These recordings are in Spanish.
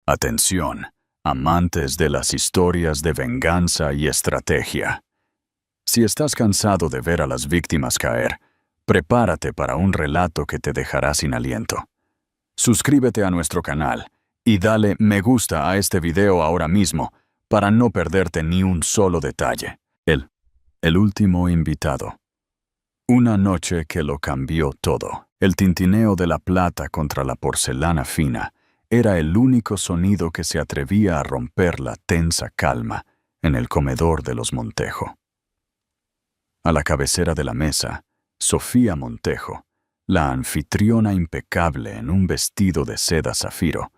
Atención, amantes de las historias de venganza y estrategia. Si estás cansado de ver a las víctimas caer, prepárate para un relato que te dejará sin aliento. Suscríbete a nuestro canal y dale me gusta a este video ahora mismo para no perderte ni un solo detalle. El último invitado. Una noche que lo cambió todo. El tintineo de la plata contra la porcelana fina era el único sonido que se atrevía a romper la tensa calma en el comedor de los Montejo. A la cabecera de la mesa, Sofía Montejo, la anfitriona impecable en un vestido de seda zafiro,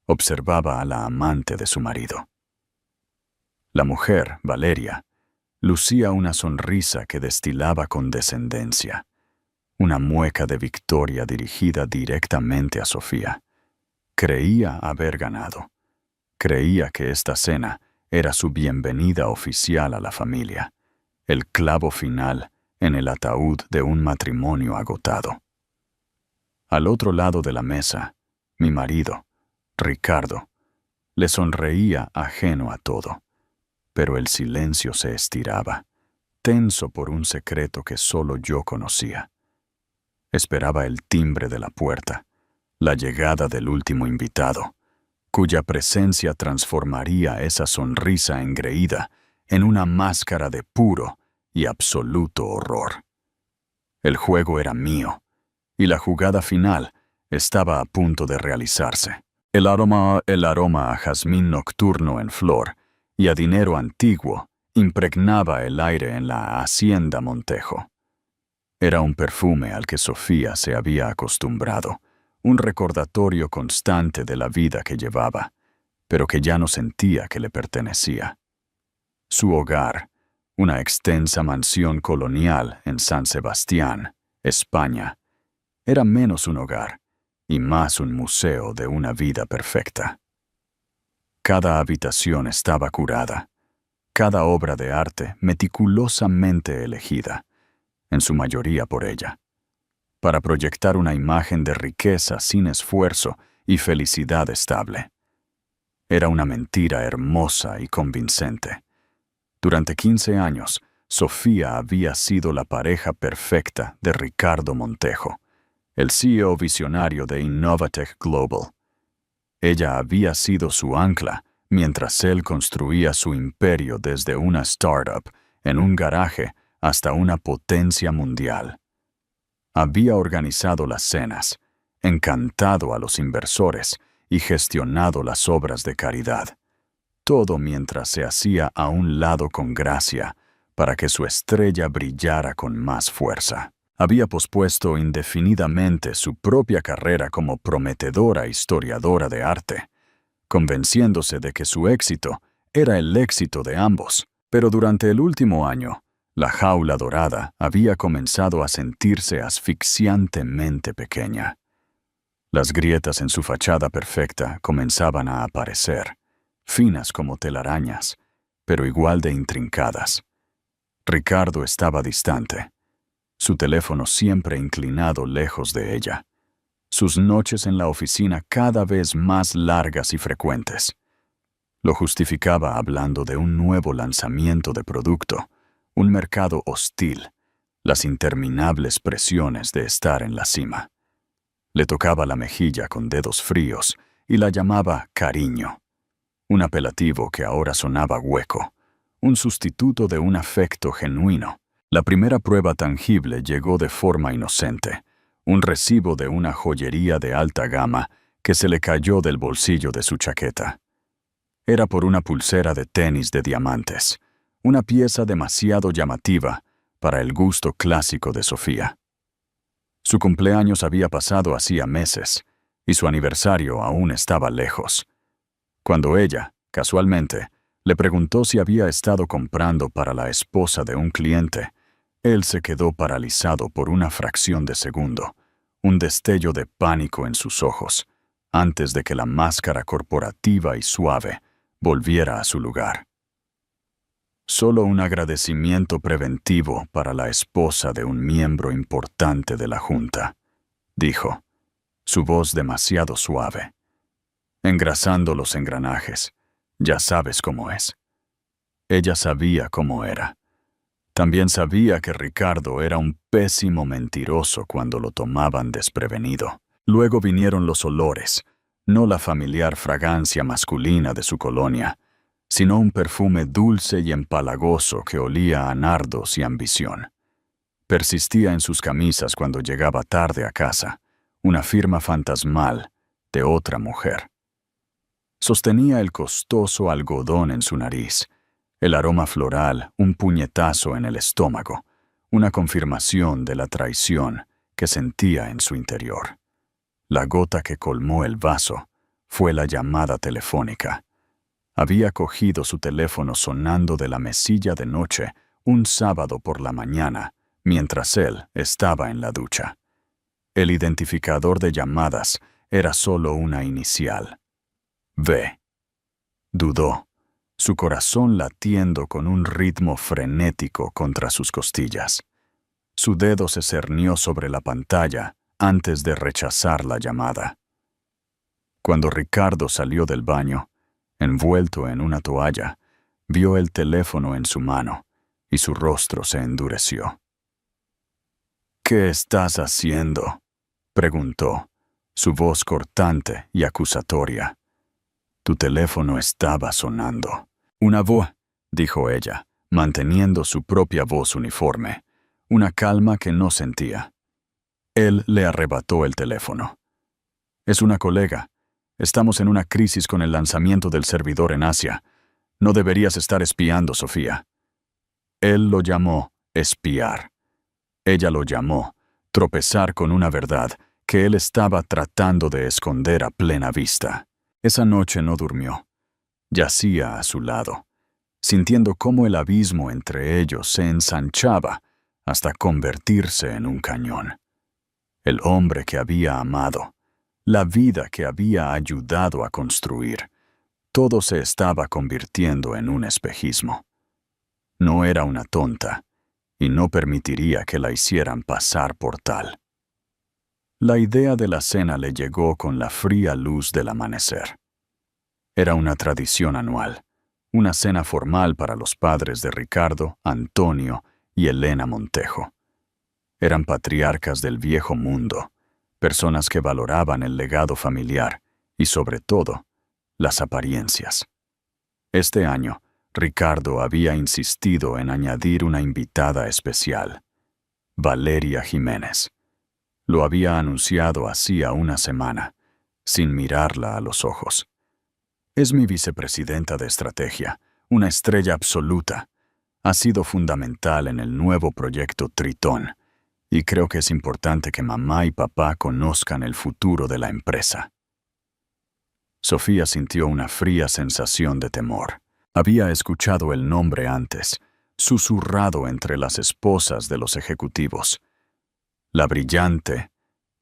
observaba a la amante de su marido. La mujer, Valeria, lucía una sonrisa que destilaba condescendencia, una mueca de victoria dirigida directamente a Sofía. Creía haber ganado. Creía que esta cena era su bienvenida oficial a la familia, el clavo final en el ataúd de un matrimonio agotado. Al otro lado de la mesa, mi marido, Ricardo, le sonreía ajeno a todo, pero el silencio se estiraba, tenso por un secreto que solo yo conocía. Esperaba el timbre de la puerta, la llegada del último invitado, cuya presencia transformaría esa sonrisa engreída en una máscara de puro y absoluto horror. El juego era mío, y la jugada final estaba a punto de realizarse. El aroma a jazmín nocturno en flor y a dinero antiguo impregnaba el aire en la hacienda Montejo. Era un perfume al que Sofía se había acostumbrado, un recordatorio constante de la vida que llevaba, pero que ya no sentía que le pertenecía. Su hogar, una extensa mansión colonial en San Sebastián, España, era menos un hogar y más un museo de una vida perfecta. Cada habitación estaba curada, cada obra de arte meticulosamente elegida, en su mayoría por ella, para proyectar una imagen de riqueza sin esfuerzo y felicidad estable. Era una mentira hermosa y convincente. Durante 15 años, Sofía había sido la pareja perfecta de Ricardo Montejo, el CEO visionario de Innovatech Global. Ella había sido su ancla mientras él construía su imperio desde una startup en un garaje hasta una potencia mundial. Había organizado las cenas, encantado a los inversores y gestionado las obras de caridad. Todo mientras se hacía a un lado con gracia para que su estrella brillara con más fuerza. Había pospuesto indefinidamente su propia carrera como prometedora historiadora de arte, convenciéndose de que su éxito era el éxito de ambos. Pero durante el último año, la jaula dorada había comenzado a sentirse asfixiantemente pequeña. Las grietas en su fachada perfecta comenzaban a aparecer, finas como telarañas, pero igual de intrincadas. Ricardo estaba distante, su teléfono siempre inclinado lejos de ella, sus noches en la oficina cada vez más largas y frecuentes. Lo justificaba hablando de un nuevo lanzamiento de producto, un mercado hostil, las interminables presiones de estar en la cima. Le tocaba la mejilla con dedos fríos y la llamaba cariño, un apelativo que ahora sonaba hueco, un sustituto de un afecto genuino. La primera prueba tangible llegó de forma inocente, un recibo de una joyería de alta gama que se le cayó del bolsillo de su chaqueta. Era por una pulsera de tenis de diamantes, una pieza demasiado llamativa para el gusto clásico de Sofía. Su cumpleaños había pasado hacía meses y su aniversario aún estaba lejos. Cuando ella, casualmente, le preguntó si había estado comprando para la esposa de un cliente, él se quedó paralizado por una fracción de segundo, un destello de pánico en sus ojos, antes de que la máscara corporativa y suave volviera a su lugar. Solo un agradecimiento preventivo para la esposa de un miembro importante de la junta, dijo, su voz demasiado suave. engrasando los engranajes. Ya sabes cómo es. Ella sabía cómo era. También sabía que Ricardo era un pésimo mentiroso cuando lo tomaban desprevenido. Luego vinieron los olores, no la familiar fragancia masculina de su colonia, sino un perfume dulce y empalagoso que olía a nardos y ambición. Persistía en sus camisas cuando llegaba tarde a casa, una firma fantasmal de otra mujer. Sostenía el costoso algodón en su nariz, el aroma floral, un puñetazo en el estómago, una confirmación de la traición que sentía en su interior. La gota que colmó el vaso fue la llamada telefónica. Había cogido su teléfono sonando de la mesilla de noche un sábado por la mañana, mientras él estaba en la ducha. El identificador de llamadas era solo una inicial. V. Dudó, su corazón latiendo con un ritmo frenético contra sus costillas. Su dedo se cernió sobre la pantalla antes de rechazar la llamada. Cuando Ricardo salió del baño, envuelto en una toalla, vio el teléfono en su mano y su rostro se endureció. «¿Qué estás haciendo?», preguntó, su voz cortante y acusatoria. «Tu teléfono estaba sonando». «Una voz», dijo ella, manteniendo su propia voz uniforme, una calma que no sentía. Él le arrebató el teléfono. «Es una colega. Estamos en una crisis con el lanzamiento del servidor en Asia. No deberías estar espiando, Sofía». Él lo llamó espiar. Ella lo llamó tropezar con una verdad que él estaba tratando de esconder a plena vista. Esa noche no durmió. Yacía a su lado, sintiendo cómo el abismo entre ellos se ensanchaba hasta convertirse en un cañón. El hombre que había amado, la vida que había ayudado a construir, todo se estaba convirtiendo en un espejismo. No era una tonta, y no permitiría que la hicieran pasar por tal. La idea de la cena le llegó con la fría luz del amanecer. Era una tradición anual, una cena formal para los padres de Ricardo, Antonio y Elena Montejo. Eran patriarcas del viejo mundo, personas que valoraban el legado familiar y, sobre todo, las apariencias. Este año, Ricardo había insistido en añadir una invitada especial, Valeria Jiménez. Lo había anunciado hacía una semana, sin mirarla a los ojos. «Es mi vicepresidenta de estrategia, una estrella absoluta. Ha sido fundamental en el nuevo proyecto Tritón, y creo que es importante que mamá y papá conozcan el futuro de la empresa». Sofía sintió una fría sensación de temor. Había escuchado el nombre antes, susurrado entre las esposas de los ejecutivos. La brillante,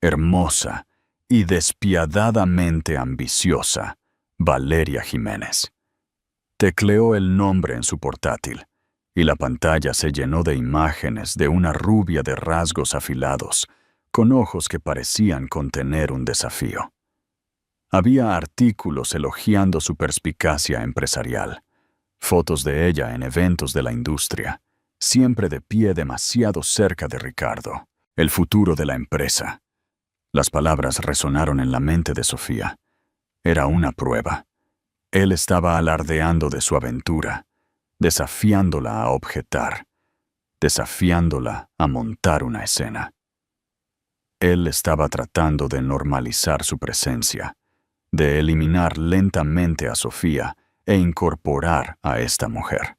hermosa y despiadadamente ambiciosa Valeria Jiménez. Tecleó el nombre en su portátil, y la pantalla se llenó de imágenes de una rubia de rasgos afilados, con ojos que parecían contener un desafío. Había artículos elogiando su perspicacia empresarial, fotos de ella en eventos de la industria, siempre de pie demasiado cerca de Ricardo. El futuro de la empresa. Las palabras resonaron en la mente de Sofía. Era una prueba. Él estaba alardeando de su aventura, desafiándola a objetar, desafiándola a montar una escena. Él estaba tratando de normalizar su presencia, de eliminar lentamente a Sofía e incorporar a esta mujer.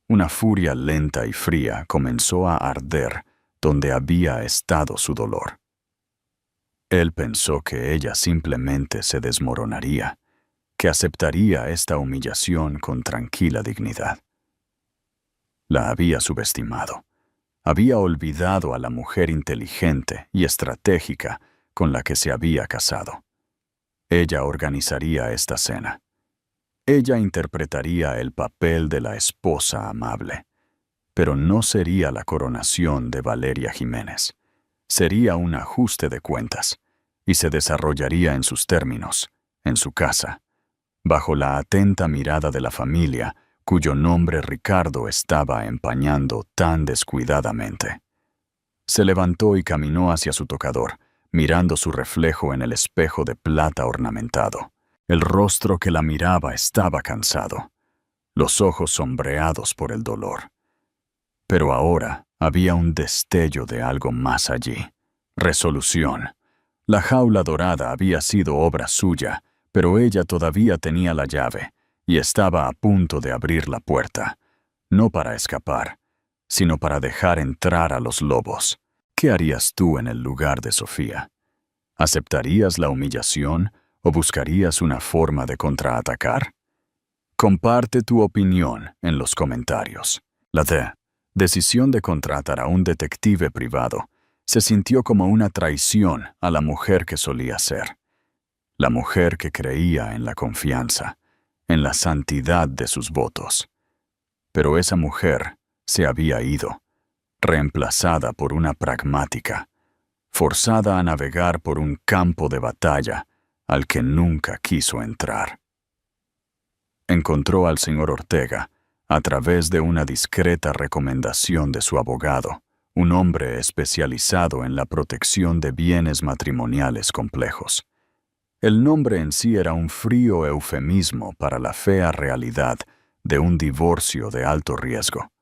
Una furia lenta y fría comenzó a arder donde había estado su dolor. Él pensó que ella simplemente se desmoronaría, que aceptaría esta humillación con tranquila dignidad. La había subestimado. Había olvidado a la mujer inteligente y estratégica con la que se había casado. Ella organizaría esta cena. Ella interpretaría el papel de la esposa amable. Pero no sería la coronación de Valeria Jiménez. Sería un ajuste de cuentas, y se desarrollaría en sus términos, en su casa, bajo la atenta mirada de la familia, cuyo nombre Ricardo estaba empañando tan descuidadamente. Se levantó y caminó hacia su tocador, mirando su reflejo en el espejo de plata ornamentado. El rostro que la miraba estaba cansado, los ojos sombreados por el dolor. Pero ahora había un destello de algo más allí. Resolución. La jaula dorada había sido obra suya, pero ella todavía tenía la llave y estaba a punto de abrir la puerta, no para escapar, sino para dejar entrar a los lobos. ¿Qué harías tú en el lugar de Sofía? ¿Aceptarías la humillación o buscarías una forma de contraatacar? Comparte tu opinión en los comentarios. La decisión de contratar a un detective privado se sintió como una traición a la mujer que solía ser. La mujer que creía en la confianza, en la santidad de sus votos. Pero esa mujer se había ido, reemplazada por una pragmática, forzada a navegar por un campo de batalla al que nunca quiso entrar. Encontró al señor Ortega a través de una discreta recomendación de su abogado, un hombre especializado en la protección de bienes matrimoniales complejos. El nombre en sí era un frío eufemismo para la fea realidad de un divorcio de alto riesgo.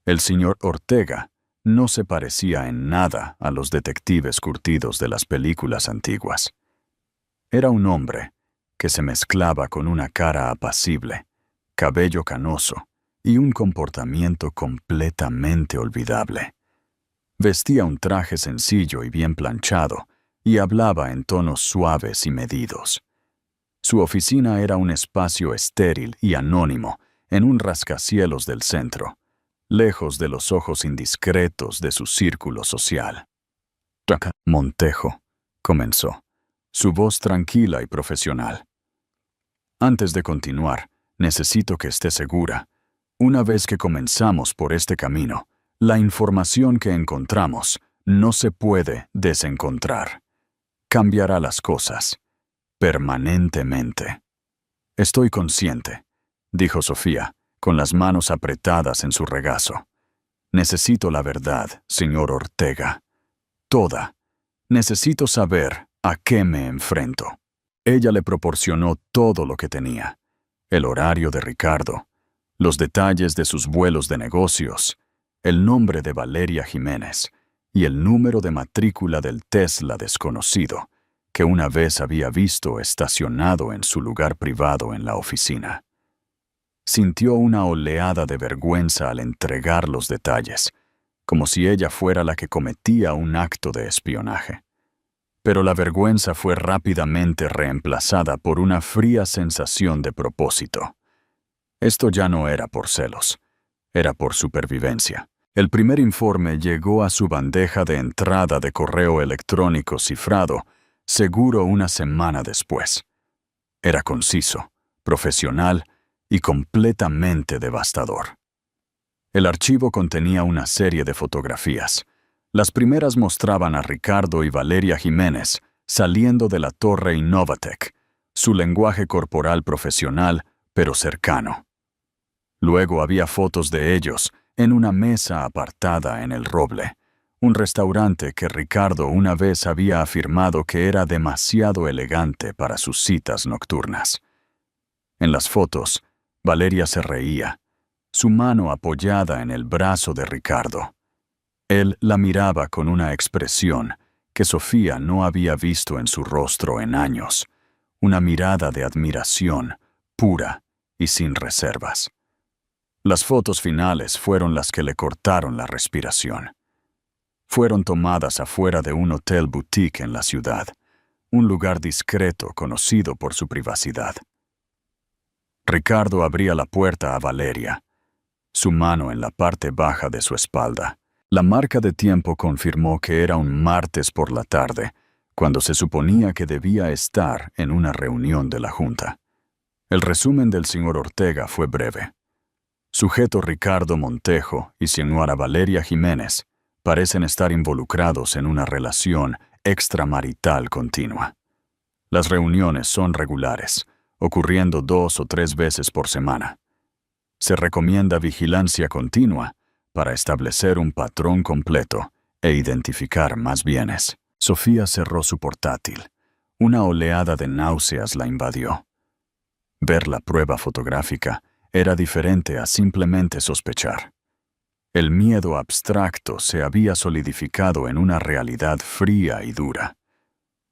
El señor Ortega no se parecía en nada a los detectives curtidos de las películas antiguas. Era un hombre que se mezclaba con una cara apacible, cabello canoso y un comportamiento completamente olvidable. Vestía un traje sencillo y bien planchado y hablaba en tonos suaves y medidos. Su oficina era un espacio estéril y anónimo en un rascacielos del centro, lejos de los ojos indiscretos de su círculo social. Montejo, comenzó, su voz tranquila y profesional. Antes de continuar, necesito que esté segura. Una vez que comenzamos por este camino, la información que encontramos no se puede desencontrar. Cambiará las cosas, permanentemente. Estoy consciente, dijo Sofía, con las manos apretadas en su regazo. Necesito la verdad, señor Ortega. Toda. Necesito saber a qué me enfrento. Ella le proporcionó todo lo que tenía. El horario de Ricardo, los detalles de sus vuelos de negocios, el nombre de Valeria Jiménez y el número de matrícula del Tesla desconocido que una vez había visto estacionado en su lugar privado en la oficina. Sintió una oleada de vergüenza al entregar los detalles, como si ella fuera la que cometía un acto de espionaje. Pero la vergüenza fue rápidamente reemplazada por una fría sensación de propósito. Esto ya no era por celos, era por supervivencia. El primer informe llegó a su bandeja de entrada de correo electrónico cifrado, seguro una semana después. Era conciso, profesional y completamente devastador. El archivo contenía una serie de fotografías. Las primeras mostraban a Ricardo y Valeria Jiménez saliendo de la torre Innovatec, su lenguaje corporal profesional, pero cercano. Luego había fotos de ellos en una mesa apartada en El Roble, un restaurante que Ricardo una vez había afirmado que era demasiado elegante para sus citas nocturnas. En las fotos, Valeria se reía, su mano apoyada en el brazo de Ricardo. Él la miraba con una expresión que Sofía no había visto en su rostro en años, una mirada de admiración, pura y sin reservas. Las fotos finales fueron las que le cortaron la respiración. Fueron tomadas afuera de un hotel boutique en la ciudad, un lugar discreto conocido por su privacidad. Ricardo abría la puerta a Valeria, su mano en la parte baja de su espalda. La marca de tiempo confirmó que era un martes por la tarde, cuando se suponía que debía estar en una reunión de la Junta. El resumen del señor Ortega fue breve. Sujeto Ricardo Montejo y señora Valeria Jiménez parecen estar involucrados en una relación extramarital continua. Las reuniones son regulares, ocurriendo 2 o 3 veces por semana. Se recomienda vigilancia continua para establecer un patrón completo e identificar más bienes. Sofía cerró su portátil. Una oleada de náuseas la invadió. Ver la prueba fotográfica era diferente a simplemente sospechar. El miedo abstracto se había solidificado en una realidad fría y dura.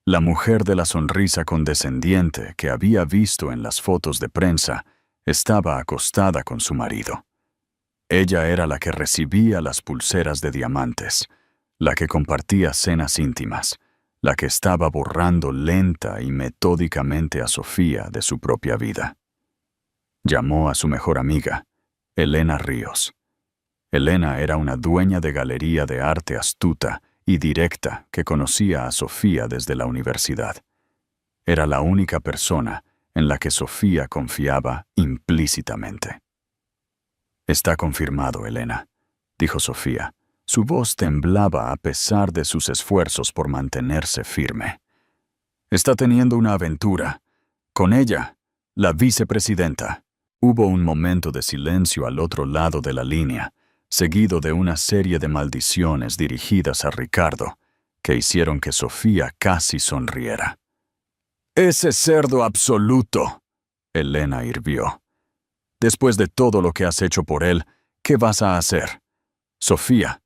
La mujer de la sonrisa condescendiente que había visto en las fotos de prensa estaba acostada con su marido. Ella era la que recibía las pulseras de diamantes, la que compartía cenas íntimas, la que estaba borrando lenta y metódicamente a Sofía de su propia vida. Llamó a su mejor amiga, Elena Ríos. Elena era una dueña de galería de arte astuta y directa que conocía a Sofía desde la universidad. Era la única persona en la que Sofía confiaba implícitamente. «Está confirmado, Elena», dijo Sofía. Su voz temblaba a pesar de sus esfuerzos por mantenerse firme. «Está teniendo una aventura. Con ella, la vicepresidenta». Hubo un momento de silencio al otro lado de la línea, seguido de una serie de maldiciones dirigidas a Ricardo, que hicieron que Sofía casi sonriera. «¡Ese cerdo absoluto!», Elena hirvió. «Después de todo lo que has hecho por él, ¿qué vas a hacer? Sofía,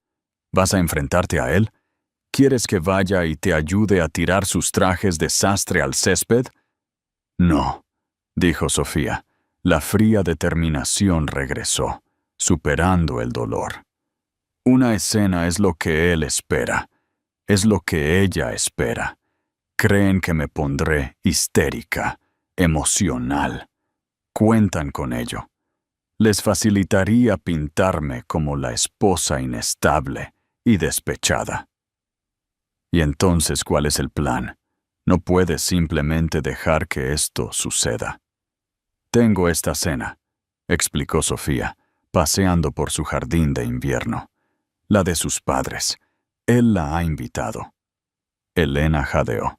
¿vas a enfrentarte a él? ¿Quieres que vaya y te ayude a tirar sus trajes de sastre al césped?» «No», dijo Sofía. La fría determinación regresó, superando el dolor. «Una escena es lo que él espera, es lo que ella espera. Creen que me pondré histérica, emocional. Cuentan con ello. Les facilitaría pintarme como la esposa inestable y despechada». «¿Y entonces cuál es el plan? No puedes simplemente dejar que esto suceda». «Tengo esta cena», explicó Sofía, paseando por su jardín de invierno. «La de sus padres. Él la ha invitado». Elena jadeó.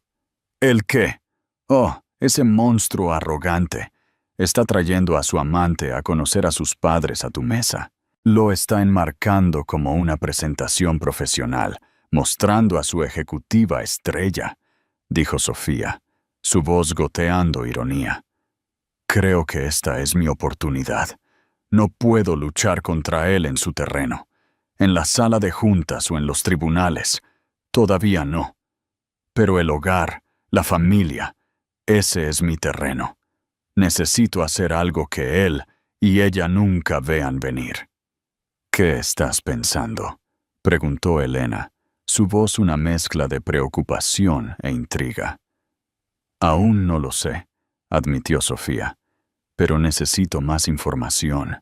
«¿El qué? Oh, ese monstruo arrogante. Está trayendo a su amante a conocer a sus padres a tu mesa. Lo está enmarcando como una presentación profesional, mostrando a su ejecutiva estrella», dijo Sofía, su voz goteando ironía. «Creo que esta es mi oportunidad. No puedo luchar contra él en su terreno. En la sala de juntas o en los tribunales. Todavía no. Pero el hogar, la familia, ese es mi terreno. Necesito hacer algo que él y ella nunca vean venir». «¿Qué estás pensando?», preguntó Elena, su voz una mezcla de preocupación e intriga. «Aún no lo sé», admitió Sofía. «Pero necesito más información.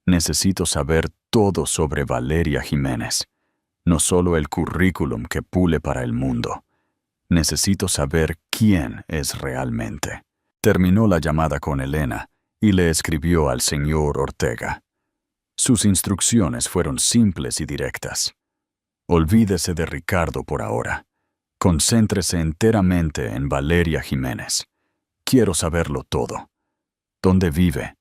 Necesito saber todo sobre Valeria Jiménez. No solo el currículum que pule para el mundo. Necesito saber quién es realmente». Terminó la llamada con Elena y le escribió al señor Ortega. Sus instrucciones fueron simples y directas. «Olvídese de Ricardo por ahora. Concéntrese enteramente en Valeria Jiménez. Quiero saberlo todo. ¿Dónde vive?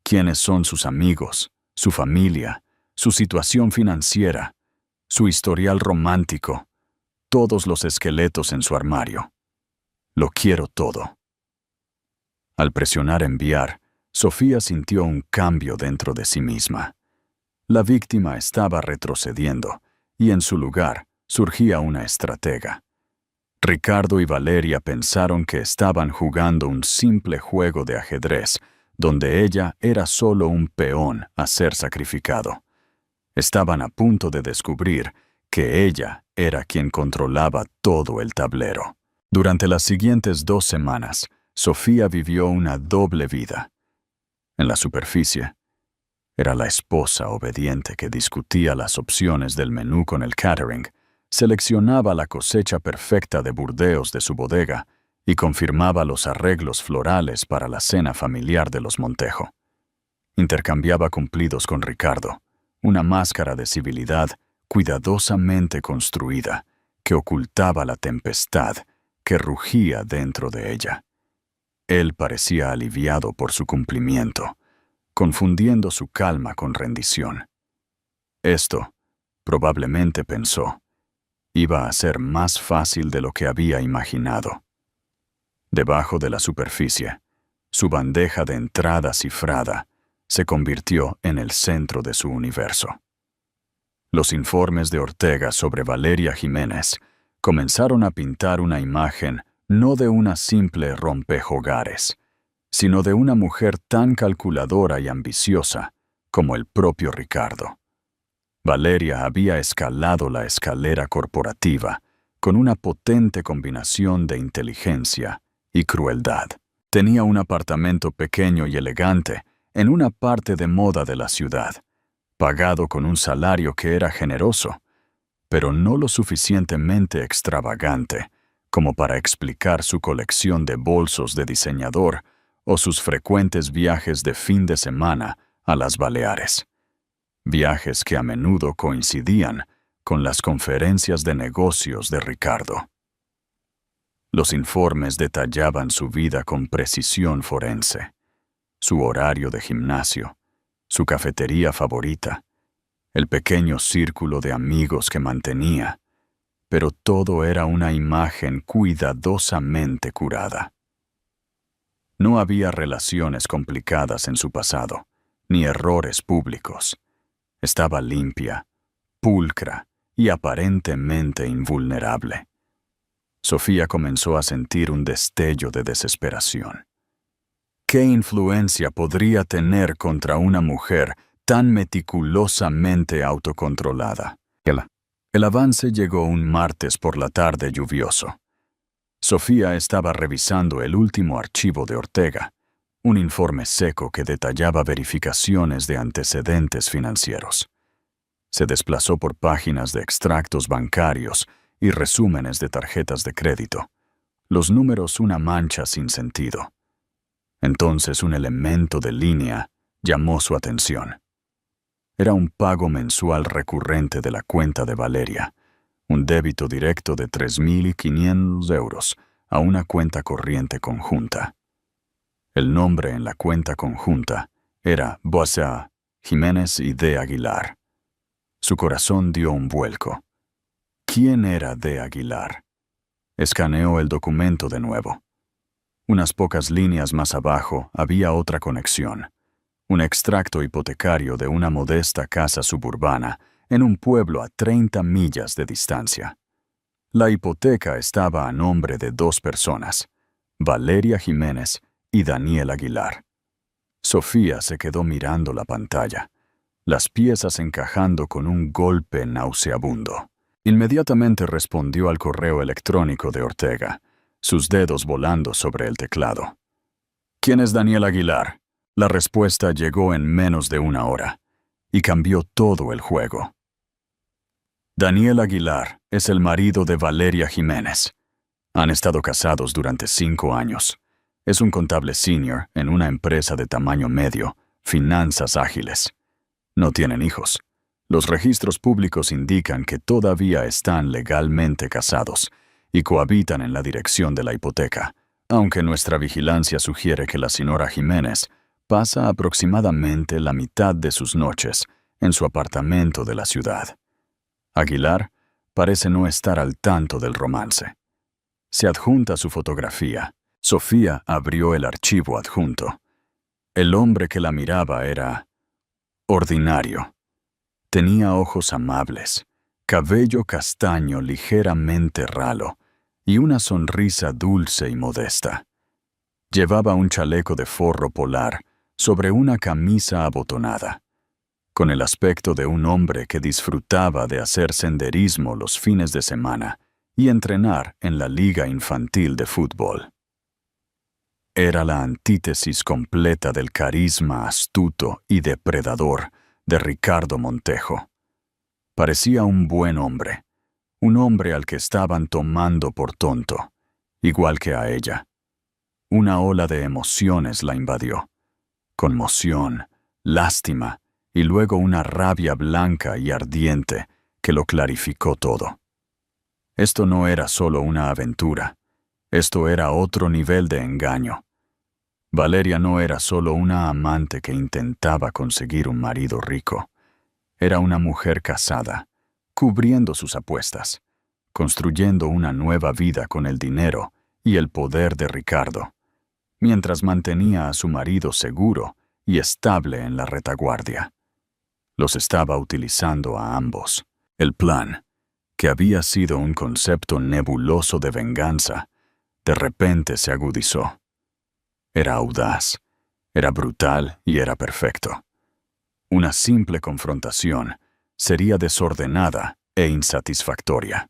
¿Quiénes son sus amigos, su familia, su situación financiera, su historial romántico, todos los esqueletos en su armario? Lo quiero todo». Al presionar enviar, Sofía sintió un cambio dentro de sí misma. La víctima estaba retrocediendo, y en su lugar surgía una estratega. Ricardo y Valeria pensaron que estaban jugando un simple juego de ajedrez, donde ella era solo un peón a ser sacrificado. Estaban a punto de descubrir que ella era quien controlaba todo el tablero. Durante las siguientes 2 semanas, Sofía vivió una doble vida. En la superficie, era la esposa obediente que discutía las opciones del menú con el catering, seleccionaba la cosecha perfecta de burdeos de su bodega y confirmaba los arreglos florales para la cena familiar de los Montejo. Intercambiaba cumplidos con Ricardo, una máscara de civilidad cuidadosamente construida que ocultaba la tempestad que rugía dentro de ella. Él parecía aliviado por su cumplimiento, confundiendo su calma con rendición. Esto, probablemente pensó, iba a ser más fácil de lo que había imaginado. Debajo de la superficie, su bandeja de entrada cifrada se convirtió en el centro de su universo. Los informes de Ortega sobre Valeria Jiménez comenzaron a pintar una imagen no de una simple rompehogares, sino de una mujer tan calculadora y ambiciosa como el propio Ricardo. Valeria había escalado la escalera corporativa con una potente combinación de inteligencia y crueldad. Tenía un apartamento pequeño y elegante en una parte de moda de la ciudad, pagado con un salario que era generoso, pero no lo suficientemente extravagante como para explicar su colección de bolsos de diseñador o sus frecuentes viajes de fin de semana a las Baleares. Viajes que a menudo coincidían con las conferencias de negocios de Ricardo. Los informes detallaban su vida con precisión forense, su horario de gimnasio, su cafetería favorita, el pequeño círculo de amigos que mantenía, pero todo era una imagen cuidadosamente curada. No había relaciones complicadas en su pasado, ni errores públicos. Estaba limpia, pulcra y aparentemente invulnerable. Sofía comenzó a sentir un destello de desesperación. ¿Qué influencia podría tener contra una mujer tan meticulosamente autocontrolada? El avance llegó un martes por la tarde lluvioso. Sofía estaba revisando el último archivo de Ortega, un informe seco que detallaba verificaciones de antecedentes financieros. Se desplazó por páginas de extractos bancarios y resúmenes de tarjetas de crédito, los números una mancha sin sentido. Entonces un elemento de línea llamó su atención. Era un pago mensual recurrente de la cuenta de Valeria, un débito directo de 3.500 euros a una cuenta corriente conjunta. El nombre en la cuenta conjunta era Boisa, Jiménez y de Aguilar. Su corazón dio un vuelco. ¿Quién era de Aguilar? Escaneó el documento de nuevo. Unas pocas líneas más abajo había otra conexión. Un extracto hipotecario de una modesta casa suburbana en un pueblo a 30 millas de distancia. La hipoteca estaba a nombre de 2 personas, Valeria Jiménez y Daniel Aguilar. Sofía se quedó mirando la pantalla, las piezas encajando con un golpe nauseabundo. Inmediatamente respondió al correo electrónico de Ortega, sus dedos volando sobre el teclado. ¿Quién es Daniel Aguilar? La respuesta llegó en menos de una hora, y cambió todo el juego. Daniel Aguilar es el marido de Valeria Jiménez. Han estado casados durante 5 años. Es un contable senior en una empresa de tamaño medio, Finanzas Ágiles. No tienen hijos. Los registros públicos indican que todavía están legalmente casados y cohabitan en la dirección de la hipoteca, aunque nuestra vigilancia sugiere que la señora Jiménez pasa aproximadamente la mitad de sus noches en su apartamento de la ciudad. Aguilar parece no estar al tanto del romance. Se adjunta su fotografía. Sofía abrió el archivo adjunto. El hombre que la miraba era ordinario. Tenía ojos amables, cabello castaño ligeramente ralo y una sonrisa dulce y modesta. Llevaba un chaleco de forro polar sobre una camisa abotonada, con el aspecto de un hombre que disfrutaba de hacer senderismo los fines de semana y entrenar en la liga infantil de fútbol. Era la antítesis completa del carisma astuto y depredador de Ricardo Montejo. Parecía un buen hombre, un hombre al que estaban tomando por tonto, igual que a ella. Una ola de emociones la invadió. Conmoción, lástima y luego una rabia blanca y ardiente que lo clarificó todo. Esto no era solo una aventura, Esto era otro nivel de engaño. Valeria no era solo una amante que intentaba conseguir un marido rico. Era una mujer casada, cubriendo sus apuestas, construyendo una nueva vida con el dinero y el poder de Ricardo, mientras mantenía a su marido seguro y estable en la retaguardia. Los estaba utilizando a ambos. El plan, que había sido un concepto nebuloso de venganza, de repente se agudizó. Era audaz, era brutal y era perfecto. Una simple confrontación sería desordenada e insatisfactoria.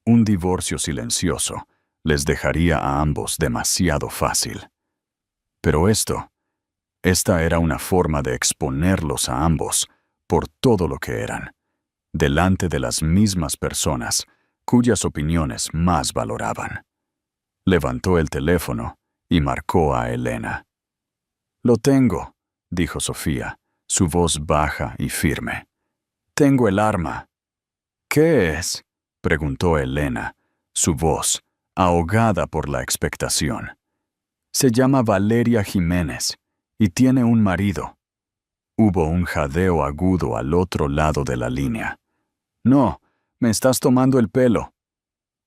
Un divorcio silencioso les dejaría a ambos demasiado fácil. Pero esta era una forma de exponerlos a ambos por todo lo que eran, delante de las mismas personas cuyas opiniones más valoraban. Levantó el teléfono y marcó a Elena. «Lo tengo», dijo Sofía, su voz baja y firme. «Tengo el arma». «¿Qué es?», preguntó Elena, su voz ahogada por la expectación. «Se llama Valeria Jiménez y tiene un marido». Hubo un jadeo agudo al otro lado de la línea. «No, me estás tomando el pelo».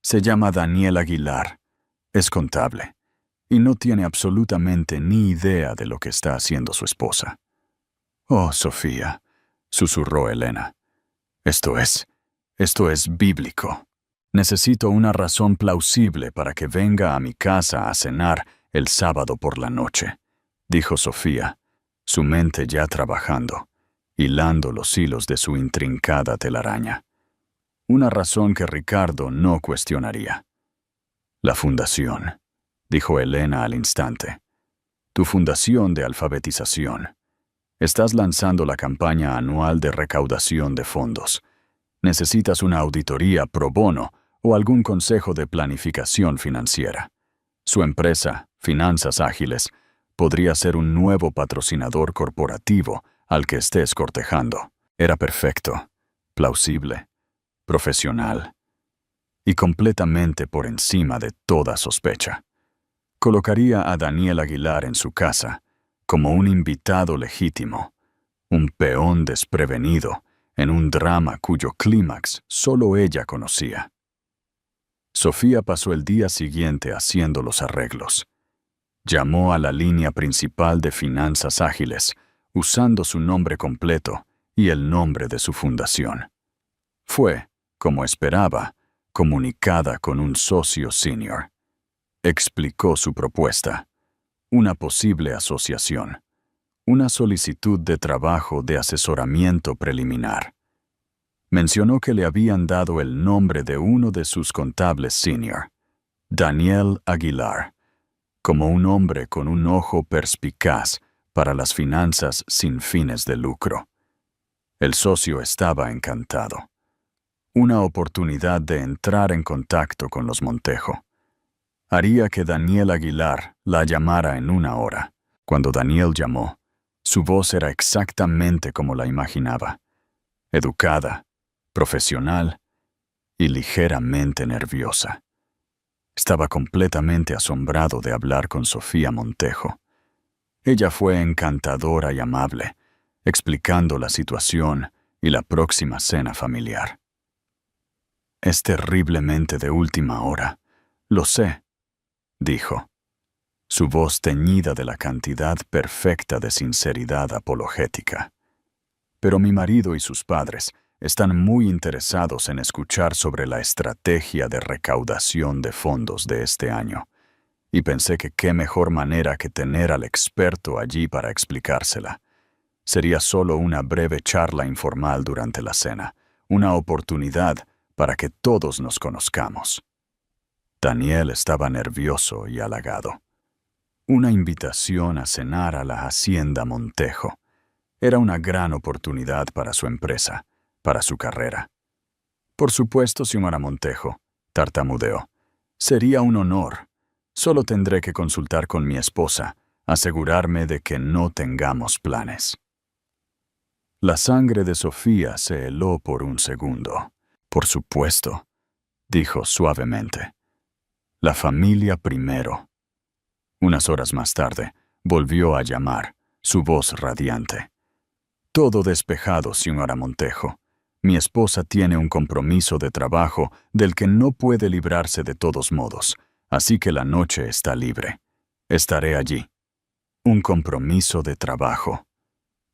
«Se llama Daniel Aguilar. Es contable y no tiene absolutamente ni idea de lo que está haciendo su esposa». «Oh, Sofía», susurró Elena. Esto es bíblico. Necesito una razón plausible para que venga a mi casa a cenar el sábado por la noche», dijo Sofía, su mente ya trabajando, hilando los hilos de su intrincada telaraña. Una razón que Ricardo no cuestionaría. «La fundación», dijo Elena al instante. «Tu fundación de alfabetización. Estás lanzando la campaña anual de recaudación de fondos. Necesitas una auditoría pro bono o algún consejo de planificación financiera. Su empresa, Finanzas Ágiles, podría ser un nuevo patrocinador corporativo al que estés cortejando». Era perfecto, plausible, profesional y completamente por encima de toda sospecha. Colocaría a Daniel Aguilar en su casa como un invitado legítimo, un peón desprevenido en un drama cuyo clímax solo ella conocía. Sofía pasó el día siguiente haciendo los arreglos. Llamó a la línea principal de Finanzas Ágiles, usando su nombre completo y el nombre de su fundación. Fue, como esperaba, comunicada con un socio senior. Explicó su propuesta, una posible asociación, una solicitud de trabajo de asesoramiento preliminar. Mencionó que le habían dado el nombre de uno de sus contables senior, Daniel Aguilar, como un hombre con un ojo perspicaz para las finanzas sin fines de lucro. El socio estaba encantado. Una oportunidad de entrar en contacto con los Montejo. Haría que Daniel Aguilar la llamara en 1 hora. Cuando Daniel llamó, su voz era exactamente como la imaginaba. Educada, profesional y ligeramente nerviosa. Estaba completamente asombrado de hablar con Sofía Montejo. Ella fue encantadora y amable, explicando la situación y la próxima cena familiar. «Es terriblemente de última hora, lo sé», dijo, su voz teñida de la cantidad perfecta de sinceridad apologética. «Pero mi marido y sus padres están muy interesados en escuchar sobre la estrategia de recaudación de fondos de este año, y pensé que qué mejor manera que tener al experto allí para explicársela. Sería solo una breve charla informal durante la cena, una oportunidad para que todos nos conozcamos». Daniel estaba nervioso y halagado. Una invitación a cenar a la Hacienda Montejo. Era una gran oportunidad para su empresa, para su carrera. «Por supuesto, señora Montejo», tartamudeó. «Sería un honor. Solo tendré que consultar con mi esposa, asegurarme de que no tengamos planes». La sangre de Sofía se heló por un segundo. «Por supuesto», dijo suavemente. La familia primero. Unas horas más tarde, volvió a llamar, su voz radiante. Todo despejado, señora Montejo. Mi esposa tiene un compromiso de trabajo del que no puede librarse de todos modos, así que la noche está libre. Estaré allí. Un compromiso de trabajo.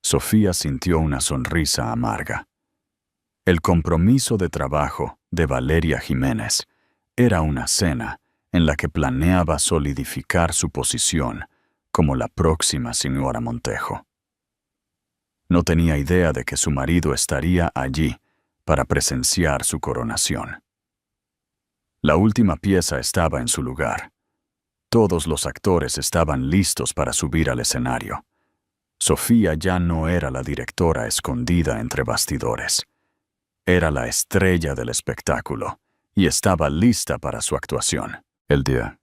Sofía sintió una sonrisa amarga. El compromiso de trabajo de Valeria Jiménez era una cena en la que planeaba solidificar su posición como la próxima señora Montejo. No tenía idea de que su marido estaría allí para presenciar su coronación. La última pieza estaba en su lugar. Todos los actores estaban listos para subir al escenario. Sofía ya no era la directora escondida entre bastidores. Era la estrella del espectáculo y estaba lista para su actuación. El día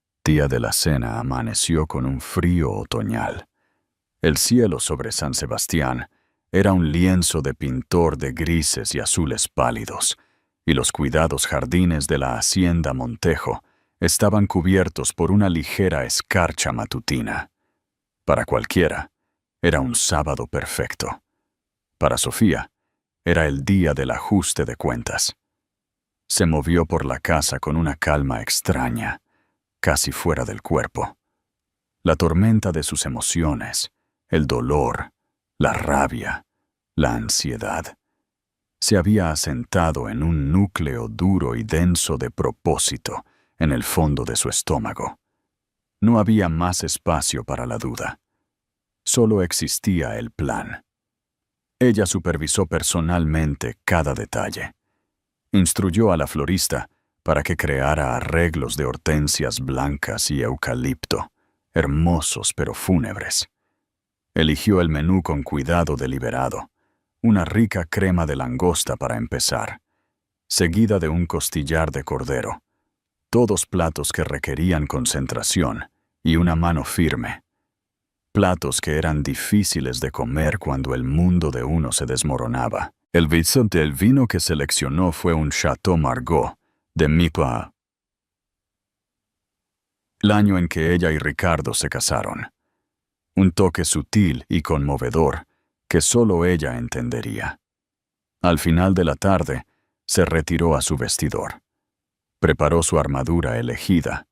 de la cena amaneció con un frío otoñal. El cielo sobre San Sebastián era un lienzo de pintor de grises y azules pálidos, y los cuidados jardines de la hacienda Montejo estaban cubiertos por una ligera escarcha matutina. Para cualquiera, era un sábado perfecto. Para Sofía, era el día del ajuste de cuentas. Se movió por la casa con una calma extraña, casi fuera del cuerpo. La tormenta de sus emociones, el dolor, la rabia, la ansiedad, se había asentado en un núcleo duro y denso de propósito en el fondo de su estómago. No había más espacio para la duda. Solo existía el plan. Ella supervisó personalmente cada detalle. Instruyó a la florista para que creara arreglos de hortensias blancas y eucalipto, hermosos pero fúnebres. Eligió el menú con cuidado deliberado, una rica crema de langosta para empezar, seguida de un costillar de cordero, todos platos que requerían concentración y una mano firme, platos que eran difíciles de comer cuando el mundo de uno se desmoronaba. El vino que seleccionó fue un Chateau Margaux de Mipa, el año en que ella y Ricardo se casaron. Un toque sutil y conmovedor que solo ella entendería. Al final de la tarde, se retiró a su vestidor. Preparó su armadura elegida,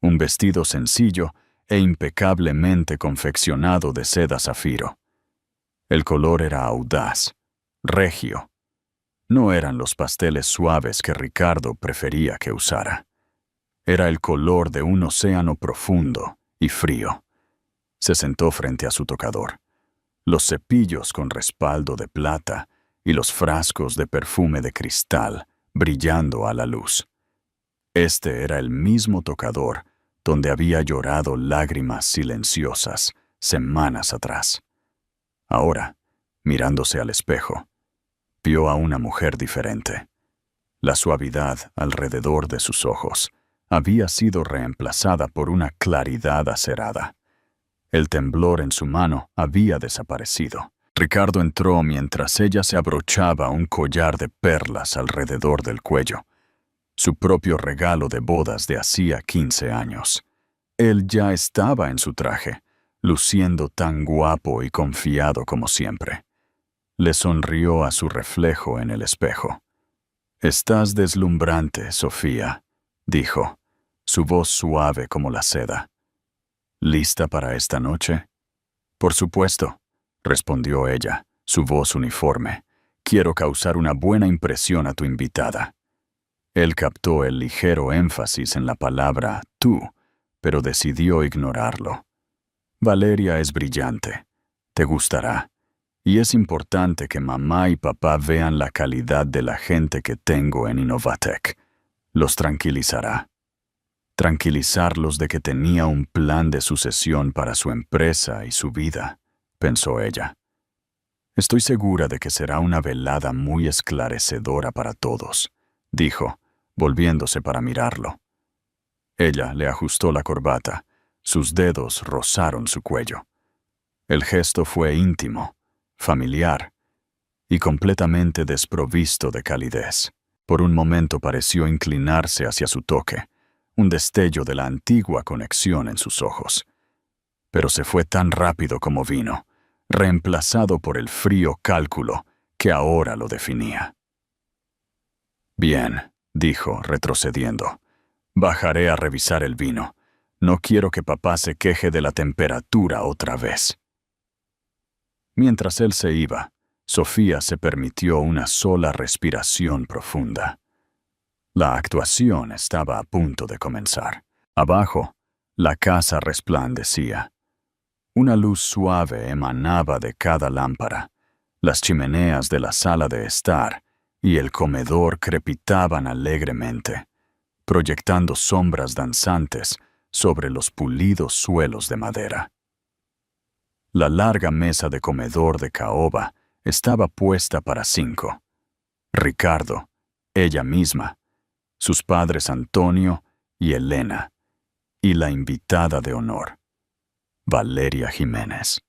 un vestido sencillo e impecablemente confeccionado de seda zafiro. El color era audaz, regio. No eran los pasteles suaves que Ricardo prefería que usara. Era el color de un océano profundo y frío. Se sentó frente a su tocador. Los cepillos con respaldo de plata y los frascos de perfume de cristal brillando a la luz. Este era el mismo tocador donde había llorado lágrimas silenciosas semanas atrás. Ahora, mirándose al espejo, vio a una mujer diferente. La suavidad alrededor de sus ojos había sido reemplazada por una claridad acerada. El temblor en su mano había desaparecido. Ricardo entró mientras ella se abrochaba un collar de perlas alrededor del cuello, su propio regalo de bodas de hacía 15 años. Él ya estaba en su traje, luciendo tan guapo y confiado como siempre. Le sonrió a su reflejo en el espejo. «Estás deslumbrante, Sofía», dijo, su voz suave como la seda. «¿Lista para esta noche?» «Por supuesto», respondió ella, su voz uniforme. «Quiero causar una buena impresión a tu invitada». Él captó el ligero énfasis en la palabra tú, pero decidió ignorarlo. «Valeria es brillante. Te gustará. Y es importante que mamá y papá vean la calidad de la gente que tengo en Innovatec. Los tranquilizará». Tranquilizarlos de que tenía un plan de sucesión para su empresa y su vida, pensó ella. «Estoy segura de que será una velada muy esclarecedora para todos», dijo, volviéndose para mirarlo. Ella le ajustó la corbata, sus dedos rozaron su cuello. El gesto fue íntimo, familiar y completamente desprovisto de calidez. Por un momento pareció inclinarse hacia su toque, un destello de la antigua conexión en sus ojos. Pero se fue tan rápido como vino, reemplazado por el frío cálculo que ahora lo definía. Bien, dijo, retrocediendo. Bajaré a revisar el vino. No quiero que papá se queje de la temperatura otra vez. Mientras él se iba, Sofía se permitió una sola respiración profunda. La actuación estaba a punto de comenzar. Abajo, la casa resplandecía. Una luz suave emanaba de cada lámpara. Las chimeneas de la sala de estar y el comedor crepitaban alegremente, proyectando sombras danzantes sobre los pulidos suelos de madera. La larga mesa de comedor de caoba estaba puesta para 5. Ricardo, ella misma, sus padres Antonio y Elena, y la invitada de honor, Valeria Jiménez.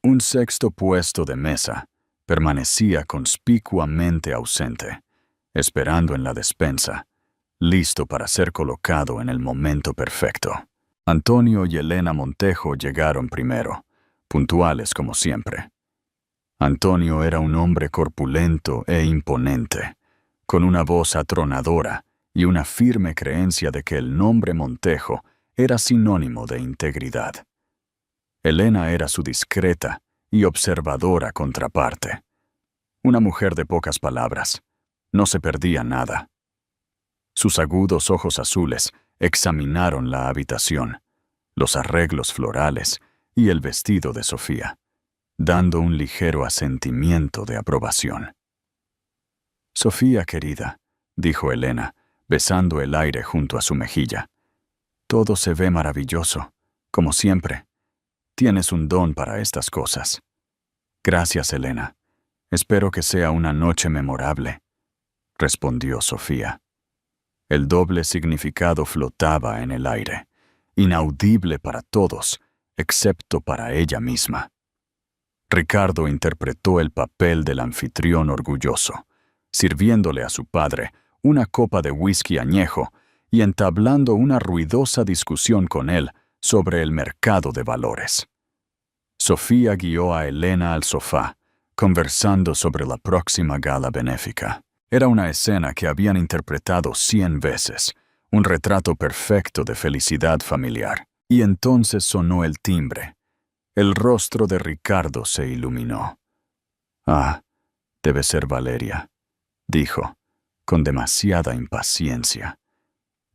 Un sexto puesto de mesa permanecía conspicuamente ausente, esperando en la despensa, listo para ser colocado en el momento perfecto. Antonio y Elena Montejo llegaron primero, puntuales como siempre. Antonio era un hombre corpulento e imponente, con una voz atronadora y una firme creencia de que el nombre Montejo era sinónimo de integridad. Elena era su discreta y observadora contraparte. Una mujer de pocas palabras. No se perdía nada. Sus agudos ojos azules examinaron la habitación, los arreglos florales y el vestido de Sofía, dando un ligero asentimiento de aprobación. «Sofía, querida», dijo Elena, besando el aire junto a su mejilla. «Todo se ve maravilloso, como siempre. Tienes un don para estas cosas». «Gracias, Elena. Espero que sea una noche memorable», respondió Sofía. El doble significado flotaba en el aire, inaudible para todos, excepto para ella misma. Ricardo interpretó el papel del anfitrión orgulloso, sirviéndole a su padre una copa de whisky añejo y entablando una ruidosa discusión con él sobre el mercado de valores. Sofía guió a Elena al sofá, conversando sobre la próxima gala benéfica. Era una escena que habían interpretado 100 veces, un retrato perfecto de felicidad familiar. Y entonces sonó el timbre. El rostro de Ricardo se iluminó. «Ah, debe ser Valeria», dijo, con demasiada impaciencia.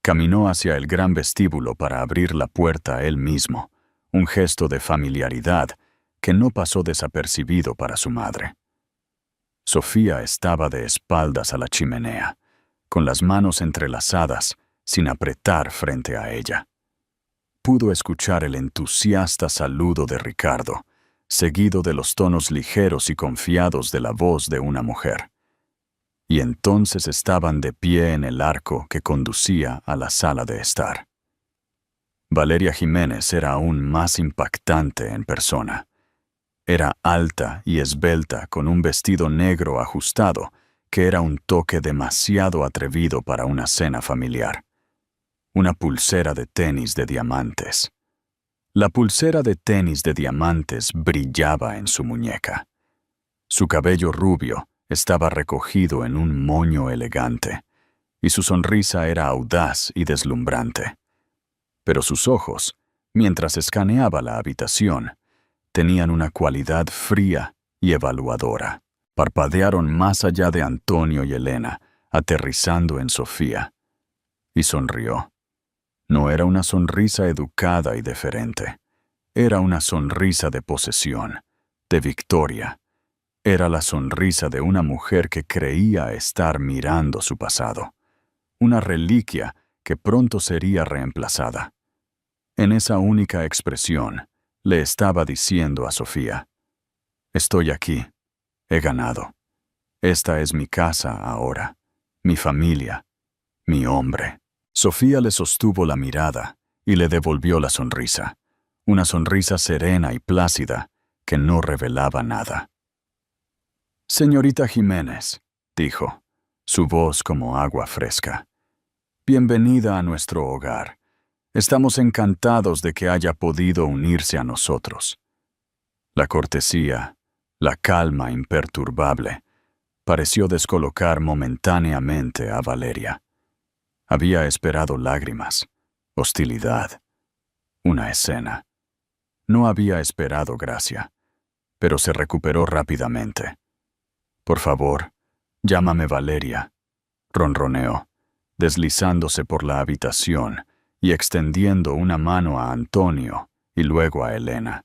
Caminó hacia el gran vestíbulo para abrir la puerta él mismo, un gesto de familiaridad que no pasó desapercibido para su madre. Sofía estaba de espaldas a la chimenea, con las manos entrelazadas, sin apretar frente a ella. Pudo escuchar el entusiasta saludo de Ricardo, seguido de los tonos ligeros y confiados de la voz de una mujer. Y entonces estaban de pie en el arco que conducía a la sala de estar. Valeria Jiménez era aún más impactante en persona. Era alta y esbelta con un vestido negro ajustado que era un toque demasiado atrevido para una cena familiar. Una pulsera de tenis de diamantes. La pulsera de tenis de diamantes brillaba en su muñeca. Su cabello rubio estaba recogido en un moño elegante, y su sonrisa era audaz y deslumbrante. Pero sus ojos, mientras escaneaba la habitación, tenían una cualidad fría y evaluadora. Parpadearon más allá de Antonio y Elena, aterrizando en Sofía. Y sonrió. No era una sonrisa educada y deferente. Era una sonrisa de posesión, de victoria. Era la sonrisa de una mujer que creía estar mirando su pasado. Una reliquia que pronto sería reemplazada. En esa única expresión, le estaba diciendo a Sofía: «Estoy aquí. He ganado. Esta es mi casa ahora, mi familia, mi hombre». Sofía le sostuvo la mirada y le devolvió la sonrisa, una sonrisa serena y plácida que no revelaba nada. «Señorita Jiménez», dijo, su voz como agua fresca, Bienvenida a nuestro hogar. Estamos encantados de que haya podido unirse a nosotros. La cortesía, la calma imperturbable, pareció descolocar momentáneamente a Valeria. Había esperado lágrimas, hostilidad, una escena. No había esperado gracia, pero se recuperó rápidamente. «Por favor, llámame Valeria», ronroneó, deslizándose por la habitación y extendiendo una mano a Antonio y luego a Elena.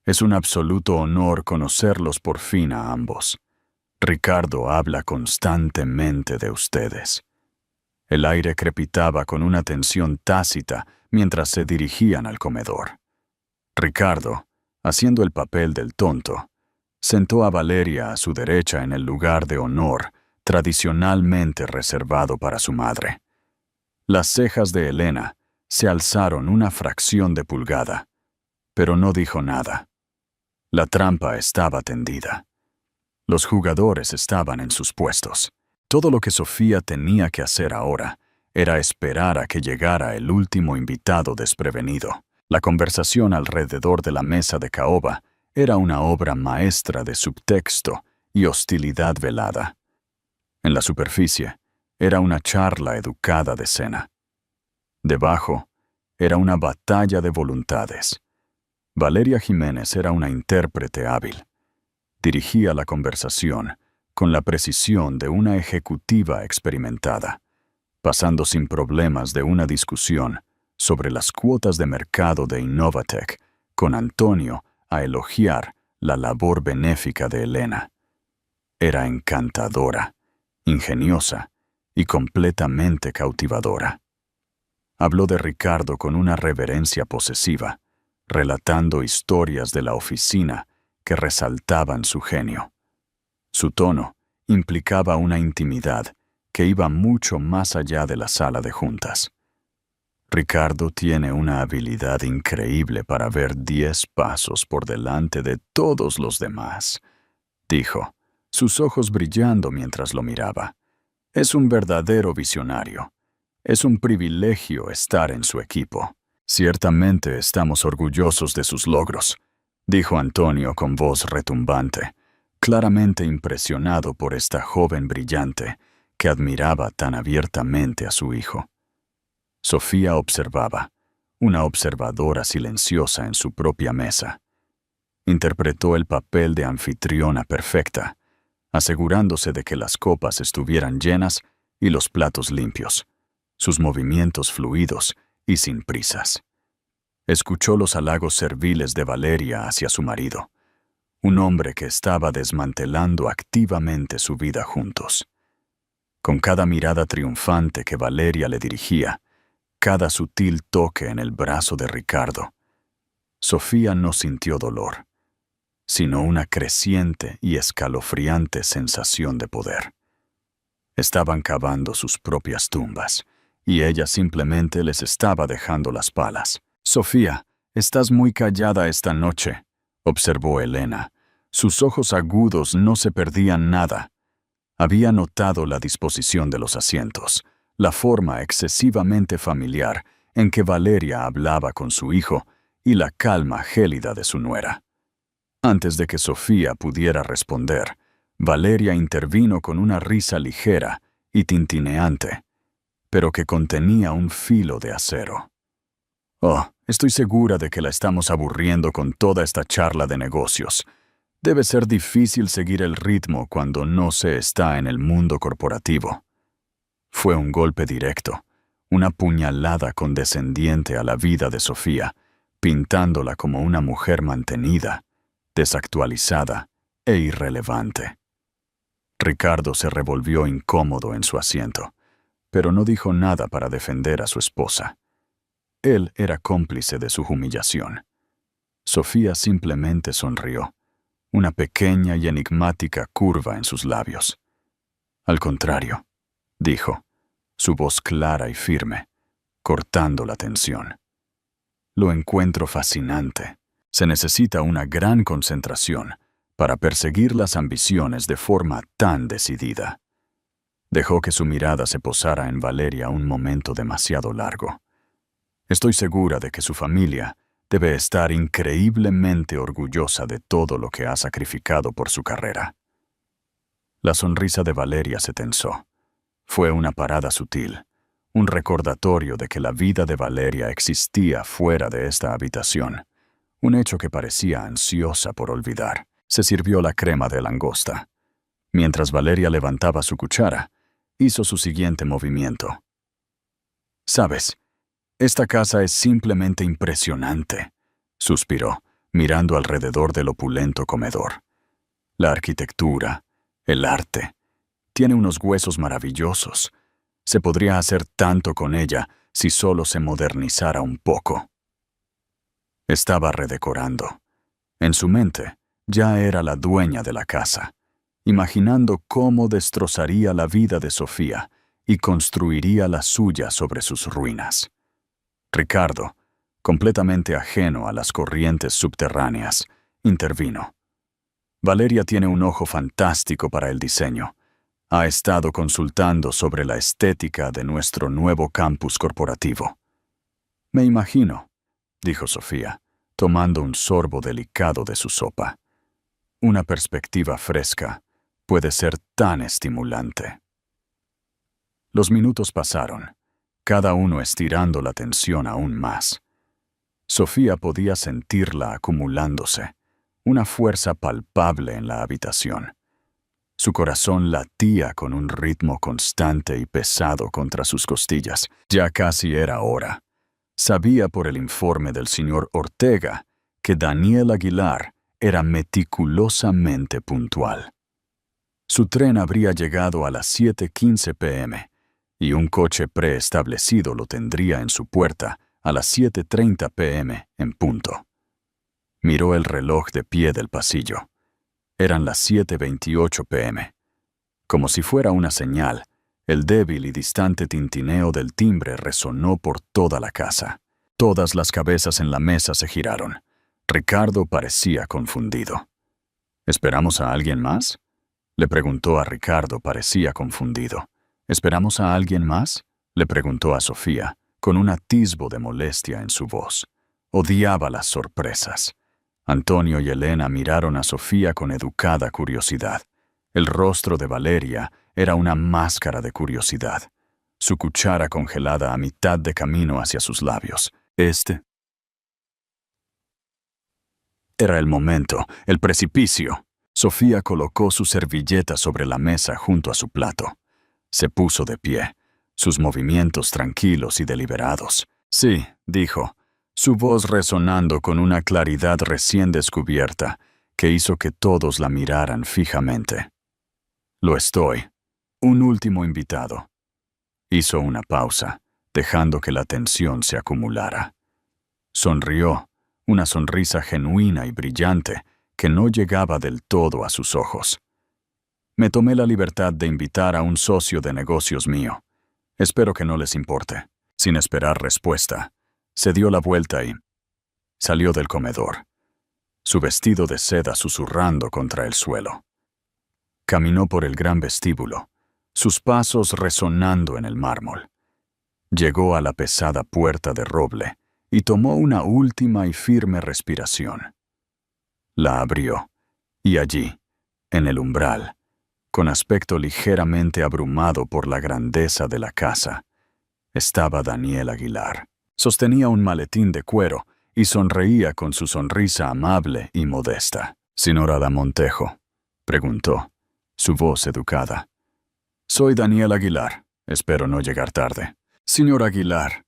«Es un absoluto honor conocerlos por fin a ambos. Ricardo habla constantemente de ustedes». El aire crepitaba con una tensión tácita mientras se dirigían al comedor. Ricardo, haciendo el papel del tonto, sentó a Valeria a su derecha en el lugar de honor tradicionalmente reservado para su madre. Las cejas de Elena se alzaron una fracción de pulgada, pero no dijo nada. La trampa estaba tendida. Los jugadores estaban en sus puestos. Todo lo que Sofía tenía que hacer ahora era esperar a que llegara el último invitado desprevenido. La conversación alrededor de la mesa de caoba era una obra maestra de subtexto y hostilidad velada. En la superficie, era una charla educada de cena. Debajo, era una batalla de voluntades. Valeria Jiménez era una intérprete hábil. Dirigía la conversación con la precisión de una ejecutiva experimentada, pasando sin problemas de una discusión sobre las cuotas de mercado de Innovatec con Antonio a elogiar la labor benéfica de Elena. Era encantadora, ingeniosa y completamente cautivadora. Habló de Ricardo con una reverencia posesiva, relatando historias de la oficina que resaltaban su genio. Su tono implicaba una intimidad que iba mucho más allá de la sala de juntas. Ricardo tiene una habilidad increíble para ver 10 pasos por delante de todos los demás, dijo, sus ojos brillando mientras lo miraba. Es un verdadero visionario. Es un privilegio estar en su equipo. Ciertamente estamos orgullosos de sus logros, dijo Antonio con voz retumbante, claramente impresionado por esta joven brillante que admiraba tan abiertamente a su hijo. Sofía observaba, una observadora silenciosa en su propia mesa. Interpretó el papel de anfitriona perfecta, asegurándose de que las copas estuvieran llenas y los platos limpios, sus movimientos fluidos y sin prisas. Escuchó los halagos serviles de Valeria hacia su marido, un hombre que estaba desmantelando activamente su vida juntos. Con cada mirada triunfante que Valeria le dirigía, cada sutil toque en el brazo de Ricardo, Sofía no sintió dolor, sino una creciente y escalofriante sensación de poder. Estaban cavando sus propias tumbas, y ella simplemente les estaba dejando las palas. «Sofía, estás muy callada esta noche», observó Elena. Sus ojos agudos no se perdían nada. Había notado la disposición de los asientos, la forma excesivamente familiar en que Valeria hablaba con su hijo y la calma gélida de su nuera. Antes de que Sofía pudiera responder, Valeria intervino con una risa ligera y tintineante, pero que contenía un filo de acero. «Oh, estoy segura de que la estamos aburriendo con toda esta charla de negocios. Debe ser difícil seguir el ritmo cuando no se está en el mundo corporativo». Fue un golpe directo, una puñalada condescendiente a la vida de Sofía, pintándola como una mujer mantenida, desactualizada e irrelevante. Ricardo se revolvió incómodo en su asiento, pero no dijo nada para defender a su esposa. Él era cómplice de su humillación. Sofía simplemente sonrió, una pequeña y enigmática curva en sus labios. «Al contrario», dijo, su voz clara y firme, cortando la tensión. «Lo encuentro fascinante. Se necesita una gran concentración para perseguir las ambiciones de forma tan decidida». Dejó que su mirada se posara en Valeria un momento demasiado largo. Estoy segura de que su familia debe estar increíblemente orgullosa de todo lo que ha sacrificado por su carrera. La sonrisa de Valeria se tensó. Fue una parada sutil, un recordatorio de que la vida de Valeria existía fuera de esta habitación, un hecho que parecía ansiosa por olvidar. Se sirvió la crema de langosta. Mientras Valeria levantaba su cuchara, hizo su siguiente movimiento. «¿Sabes? Esta casa es simplemente impresionante», suspiró, mirando alrededor del opulento comedor. «La arquitectura, el arte. Tiene unos huesos maravillosos. Se podría hacer tanto con ella si solo se modernizara un poco». Estaba redecorando. En su mente, ya era la dueña de la casa, imaginando cómo destrozaría la vida de Sofía y construiría la suya sobre sus ruinas. Ricardo, completamente ajeno a las corrientes subterráneas, intervino. «Valeria tiene un ojo fantástico para el diseño. Ha estado consultando sobre la estética de nuestro nuevo campus corporativo». «Me imagino», dijo Sofía, tomando un sorbo delicado de su sopa. «Una perspectiva fresca puede ser tan estimulante». Los minutos pasaron, cada uno estirando la tensión aún más. Sofía podía sentirla acumulándose, una fuerza palpable en la habitación. Su corazón latía con un ritmo constante y pesado contra sus costillas. Ya casi era hora. Sabía por el informe del señor Ortega que Daniel Aguilar era meticulosamente puntual. Su tren habría llegado a las 7:15 p.m. y un coche preestablecido lo tendría en su puerta a las 7:30 p.m. en punto. Miró el reloj de pie del pasillo. Eran las 7:28 p.m. Como si fuera una señal, el débil y distante tintineo del timbre resonó por toda la casa. Todas las cabezas en la mesa se giraron. Ricardo parecía confundido. «¿Esperamos a alguien más?», le preguntó a Ricardo, parecía confundido. «¿Esperamos a alguien más?», le preguntó a Sofía, con un atisbo de molestia en su voz. Odiaba las sorpresas. Antonio y Elena miraron a Sofía con educada curiosidad. El rostro de Valeria era una máscara de curiosidad, su cuchara congelada a mitad de camino hacia sus labios. Era el momento, el precipicio. Sofía colocó su servilleta sobre la mesa junto a su plato. Se puso de pie, sus movimientos tranquilos y deliberados. «Sí», dijo, su voz resonando con una claridad recién descubierta que hizo que todos la miraran fijamente. «Lo estoy. Un último invitado». Hizo una pausa, dejando que la tensión se acumulara. Sonrió, una sonrisa genuina y brillante que no llegaba del todo a sus ojos. «Me tomé la libertad de invitar a un socio de negocios mío. Espero que no les importe». Sin esperar respuesta, se dio la vuelta y salió del comedor, su vestido de seda susurrando contra el suelo. Caminó por el gran vestíbulo, sus pasos resonando en el mármol. Llegó a la pesada puerta de roble y tomó una última y firme respiración. La abrió, y allí, en el umbral, con aspecto ligeramente abrumado por la grandeza de la casa, estaba Daniel Aguilar. Sostenía un maletín de cuero y sonreía con su sonrisa amable y modesta. «¿Señora Montejo?», preguntó, su voz educada. «Soy Daniel Aguilar. Espero no llegar tarde». «Señor Aguilar»,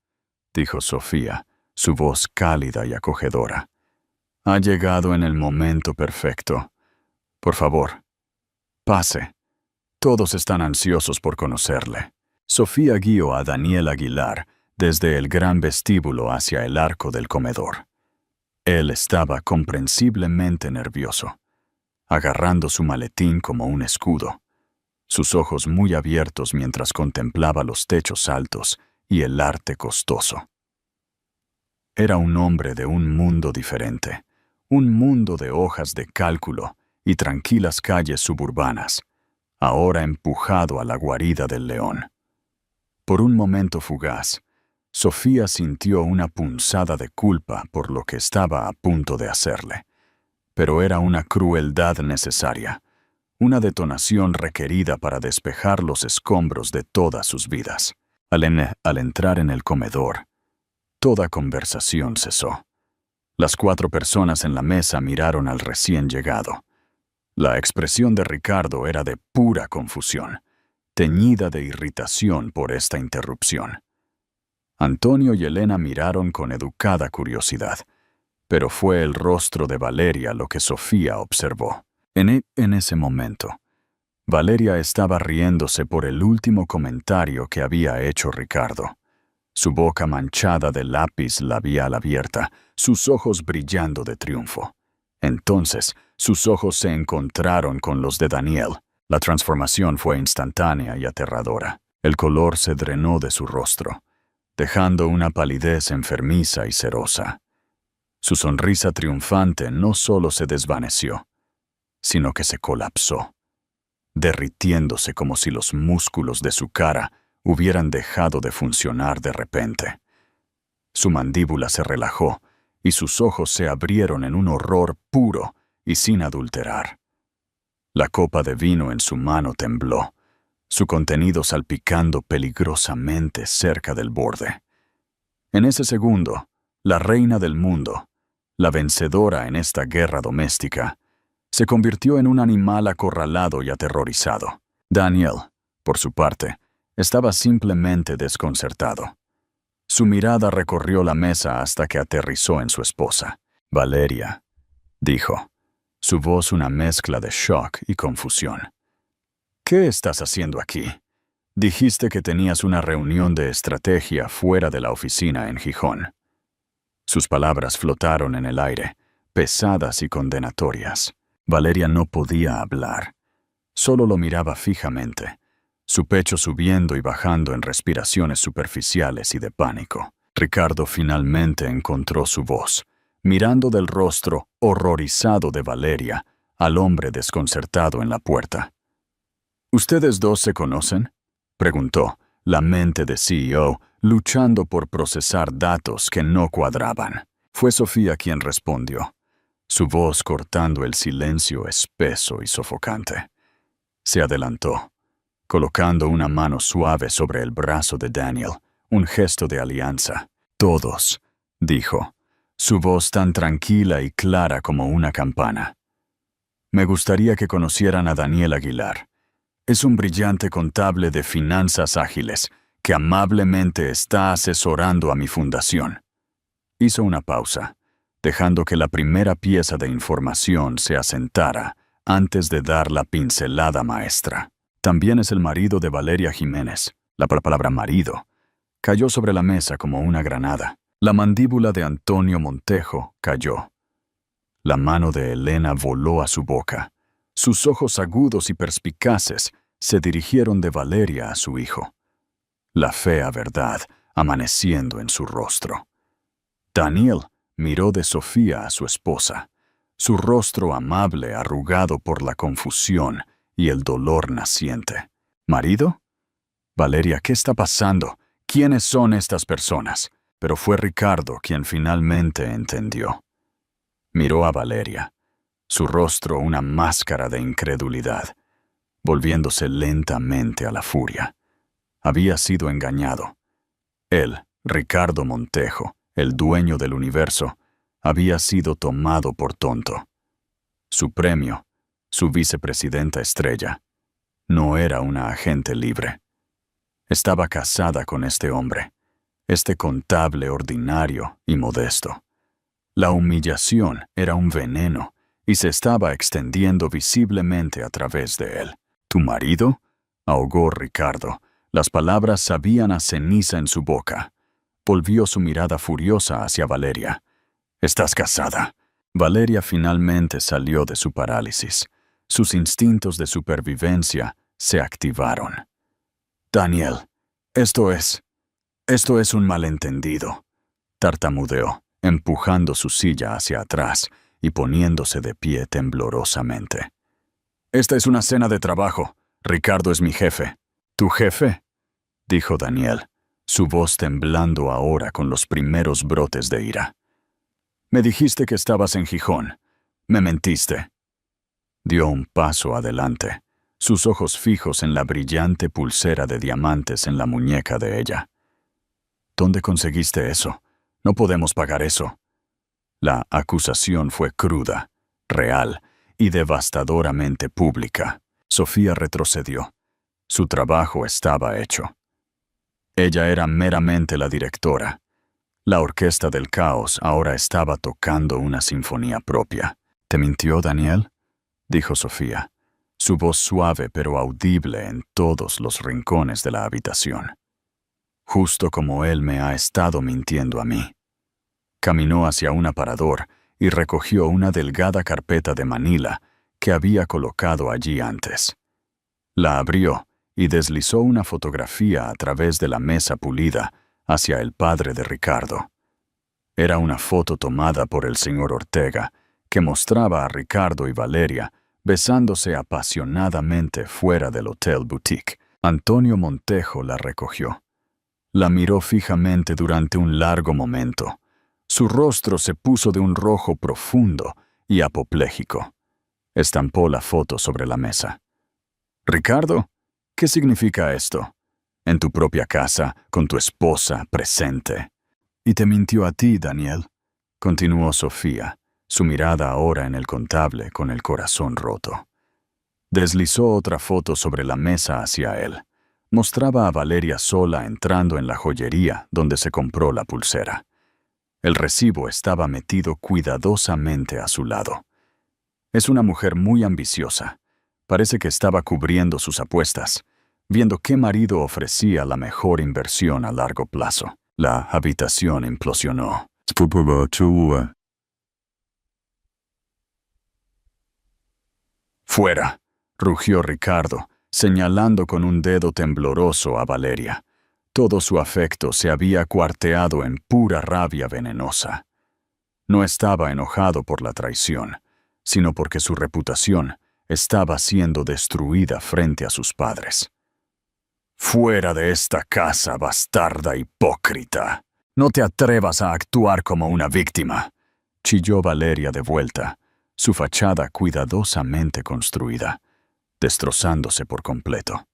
dijo Sofía, su voz cálida y acogedora. «Ha llegado en el momento perfecto. Por favor, pase. Todos están ansiosos por conocerle». Sofía guió a Daniel Aguilar desde el gran vestíbulo hacia el arco del comedor. Él estaba comprensiblemente nervioso, agarrando su maletín como un escudo, sus ojos muy abiertos mientras contemplaba los techos altos y el arte costoso. Era un hombre de un mundo diferente, un mundo de hojas de cálculo y tranquilas calles suburbanas, ahora empujado a la guarida del león. Por un momento fugaz, Sofía sintió una punzada de culpa por lo que estaba a punto de hacerle. Pero era una crueldad necesaria, una detonación requerida para despejar los escombros de todas sus vidas. Al entrar en el comedor, toda conversación cesó. Las 4 personas en la mesa miraron al recién llegado. La expresión de Ricardo era de pura confusión, teñida de irritación por esta interrupción. Antonio y Elena miraron con educada curiosidad, pero fue el rostro de Valeria lo que Sofía observó. En ese momento, Valeria estaba riéndose por el último comentario que había hecho Ricardo. Su boca manchada de lápiz labial abierta, sus ojos brillando de triunfo. Entonces, sus ojos se encontraron con los de Daniel. La transformación fue instantánea y aterradora. El color se drenó de su rostro, dejando una palidez enfermiza y cerosa. Su sonrisa triunfante no solo se desvaneció, sino que se colapsó, derritiéndose como si los músculos de su cara hubieran dejado de funcionar de repente. Su mandíbula se relajó y sus ojos se abrieron en un horror puro y sin adulterar. La copa de vino en su mano tembló, su contenido salpicando peligrosamente cerca del borde. En ese segundo, la reina del mundo, la vencedora en esta guerra doméstica, se convirtió en un animal acorralado y aterrorizado. Daniel, por su parte, estaba simplemente desconcertado. Su mirada recorrió la mesa hasta que aterrizó en su esposa. Valeria, dijo, su voz una mezcla de shock y confusión. ¿Qué estás haciendo aquí? Dijiste que tenías una reunión de estrategia fuera de la oficina en Gijón. Sus palabras flotaron en el aire, pesadas y condenatorias. Valeria no podía hablar. Solo lo miraba fijamente, su pecho subiendo y bajando en respiraciones superficiales y de pánico. Ricardo finalmente encontró su voz, mirando del rostro horrorizado de Valeria al hombre desconcertado en la puerta. ¿Ustedes dos se conocen?, preguntó, la mente de CEO luchando por procesar datos que no cuadraban. Fue Sofía quien respondió, su voz cortando el silencio espeso y sofocante. Se adelantó, colocando una mano suave sobre el brazo de Daniel, un gesto de alianza. Todos, dijo, su voz tan tranquila y clara como una campana. Me gustaría que conocieran a Daniel Aguilar. Es un brillante contable de finanzas ágiles que amablemente está asesorando a mi fundación. Hizo una pausa, dejando que la primera pieza de información se asentara antes de dar la pincelada maestra. También es el marido de Valeria Jiménez. La palabra marido cayó sobre la mesa como una granada. La mandíbula de Antonio Montejo cayó. La mano de Elena voló a su boca. Sus ojos agudos y perspicaces se dirigieron de Valeria a su hijo. La fea verdad amaneciendo en su rostro. Daniel miró de Sofía a su esposa, su rostro amable arrugado por la confusión y el dolor naciente. ¿Marido? Valeria, ¿qué está pasando? ¿Quiénes son estas personas? Pero fue Ricardo quien finalmente entendió. Miró a Valeria, su rostro una máscara de incredulidad, volviéndose lentamente a la furia. Había sido engañado. Él, Ricardo Montejo, el dueño del universo, había sido tomado por tonto. Su premio, su vicepresidenta estrella, no era una agente libre. Estaba casada con este hombre, este contable ordinario y modesto. La humillación era un veneno y se estaba extendiendo visiblemente a través de él. ¿Tu marido?, ahogó Ricardo. Las palabras sabían a ceniza en su boca. Volvió su mirada furiosa hacia Valeria. «¿Estás casada?» Valeria finalmente salió de su parálisis. Sus instintos de supervivencia se activaron. «Daniel, esto es un malentendido», tartamudeó, empujando su silla hacia atrás y poniéndose de pie temblorosamente. «Esta es una cena de trabajo. Ricardo es mi jefe. ¿Tu jefe?, dijo Daniel, su voz temblando ahora con los primeros brotes de ira. Me dijiste que estabas en Gijón. Me mentiste. Dio un paso adelante, sus ojos fijos en la brillante pulsera de diamantes en la muñeca de ella. ¿Dónde conseguiste eso? No podemos pagar eso. La acusación fue cruda, real y devastadoramente pública. Sofía retrocedió. Su trabajo estaba hecho. Ella era meramente la directora. La orquesta del caos ahora estaba tocando una sinfonía propia. ¿Te mintió, Daniel?, dijo Sofía, su voz suave pero audible en todos los rincones de la habitación. Justo como él me ha estado mintiendo a mí. Caminó hacia un aparador y recogió una delgada carpeta de manila que había colocado allí antes. La abrió y deslizó una fotografía a través de la mesa pulida hacia el padre de Ricardo. Era una foto tomada por el señor Ortega, que mostraba a Ricardo y Valeria besándose apasionadamente fuera del Hotel Boutique. Antonio Montejo la recogió. La miró fijamente durante un largo momento. Su rostro se puso de un rojo profundo y apopléjico. Estampó la foto sobre la mesa. «Ricardo, ¿qué significa esto? En tu propia casa, con tu esposa presente». «Y te mintió a ti, Daniel», continuó Sofía, su mirada ahora en el contable con el corazón roto. Deslizó otra foto sobre la mesa hacia él. Mostraba a Valeria sola entrando en la joyería donde se compró la pulsera. El recibo estaba metido cuidadosamente a su lado. Es una mujer muy ambiciosa. Parece que estaba cubriendo sus apuestas, viendo qué marido ofrecía la mejor inversión a largo plazo. La habitación implosionó. «Fuera», rugió Ricardo, señalando con un dedo tembloroso a Valeria. Todo su afecto se había cuarteado en pura rabia venenosa. No estaba enojado por la traición, sino porque su reputación estaba siendo destruida frente a sus padres. «Fuera de esta casa, bastarda hipócrita. No te atrevas a actuar como una víctima», chilló Valeria de vuelta, su fachada cuidadosamente construida, destrozándose por completo.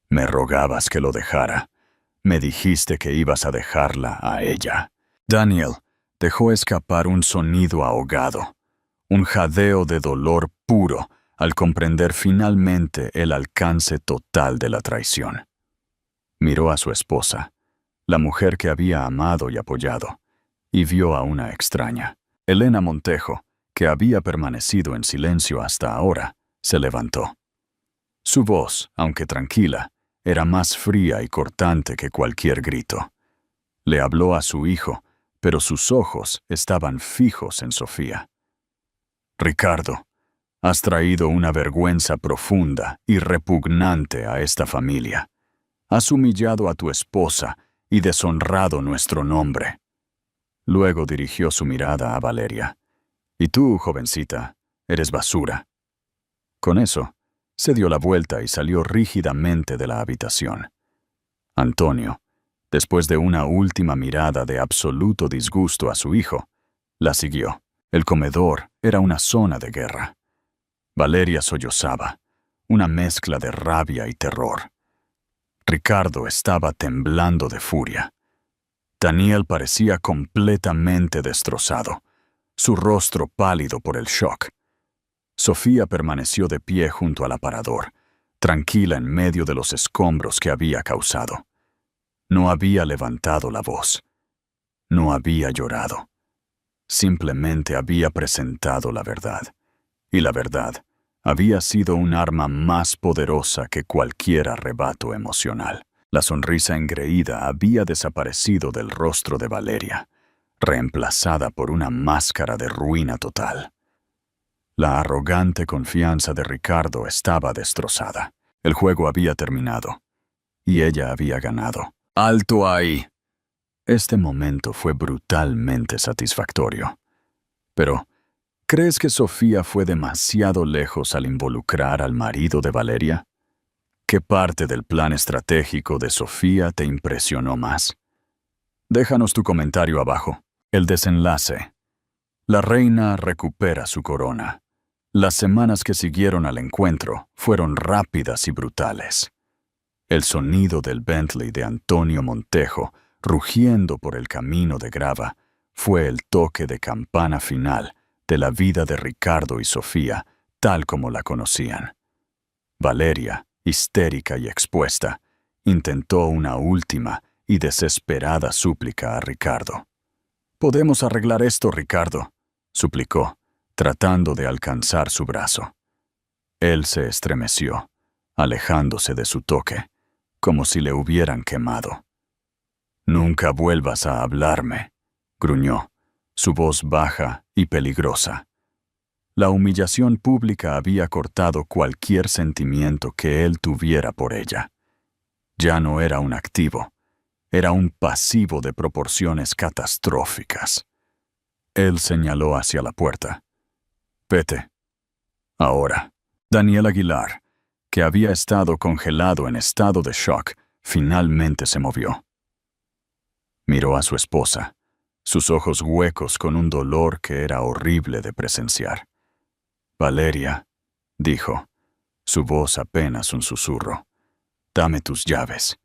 «Me rogabas que lo dejara. Me dijiste que ibas a dejarla a ella». Daniel dejó escapar un sonido ahogado, un jadeo de dolor puro al comprender finalmente el alcance total de la traición. Miró a su esposa, la mujer que había amado y apoyado, y vio a una extraña. Elena Montejo, que había permanecido en silencio hasta ahora, se levantó. Su voz, aunque tranquila, era más fría y cortante que cualquier grito. Le habló a su hijo, pero sus ojos estaban fijos en Sofía. «Ricardo, has traído una vergüenza profunda y repugnante a esta familia. Has humillado a tu esposa y deshonrado nuestro nombre». Luego dirigió su mirada a Valeria. «Y tú, jovencita, eres basura». Con eso, se dio la vuelta y salió rígidamente de la habitación. Antonio, después de una última mirada de absoluto disgusto a su hijo, la siguió. El comedor era una zona de guerra. Valeria sollozaba, una mezcla de rabia y terror. Ricardo estaba temblando de furia. Daniel parecía completamente destrozado, su rostro pálido por el shock. Sofía permaneció de pie junto al aparador, tranquila en medio de los escombros que había causado. No había levantado la voz. No había llorado. Simplemente había presentado la verdad. Y la verdad había sido un arma más poderosa que cualquier arrebato emocional. La sonrisa engreída había desaparecido del rostro de Valeria, reemplazada por una máscara de ruina total. La arrogante confianza de Ricardo estaba destrozada. El juego había terminado, y ella había ganado. «¡Alto ahí!». Este momento fue brutalmente satisfactorio. Pero, ¿crees que Sofía fue demasiado lejos al involucrar al marido de Valeria? ¿Qué parte del plan estratégico de Sofía te impresionó más? Déjanos tu comentario abajo. El desenlace. La reina recupera su corona. Las semanas que siguieron al encuentro fueron rápidas y brutales. El sonido del Bentley de Antonio Montejo, rugiendo por el camino de grava, fue el toque de campana final de la vida de Ricardo y Sofía, tal como la conocían. Valeria, histérica y expuesta, intentó una última y desesperada súplica a Ricardo. «Podemos arreglar esto, Ricardo», suplicó, tratando de alcanzar su brazo. Él se estremeció, alejándose de su toque, como si le hubieran quemado. «Nunca vuelvas a hablarme», gruñó, su voz baja y peligrosa. La humillación pública había cortado cualquier sentimiento que él tuviera por ella. Ya no era un activo, era un pasivo de proporciones catastróficas. Él señaló hacia la puerta. «Vete. Ahora». Daniel Aguilar, que había estado congelado en estado de shock, finalmente se movió. Miró a su esposa, sus ojos huecos con un dolor que era horrible de presenciar. «Valeria», dijo, su voz apenas un susurro, «dame tus llaves.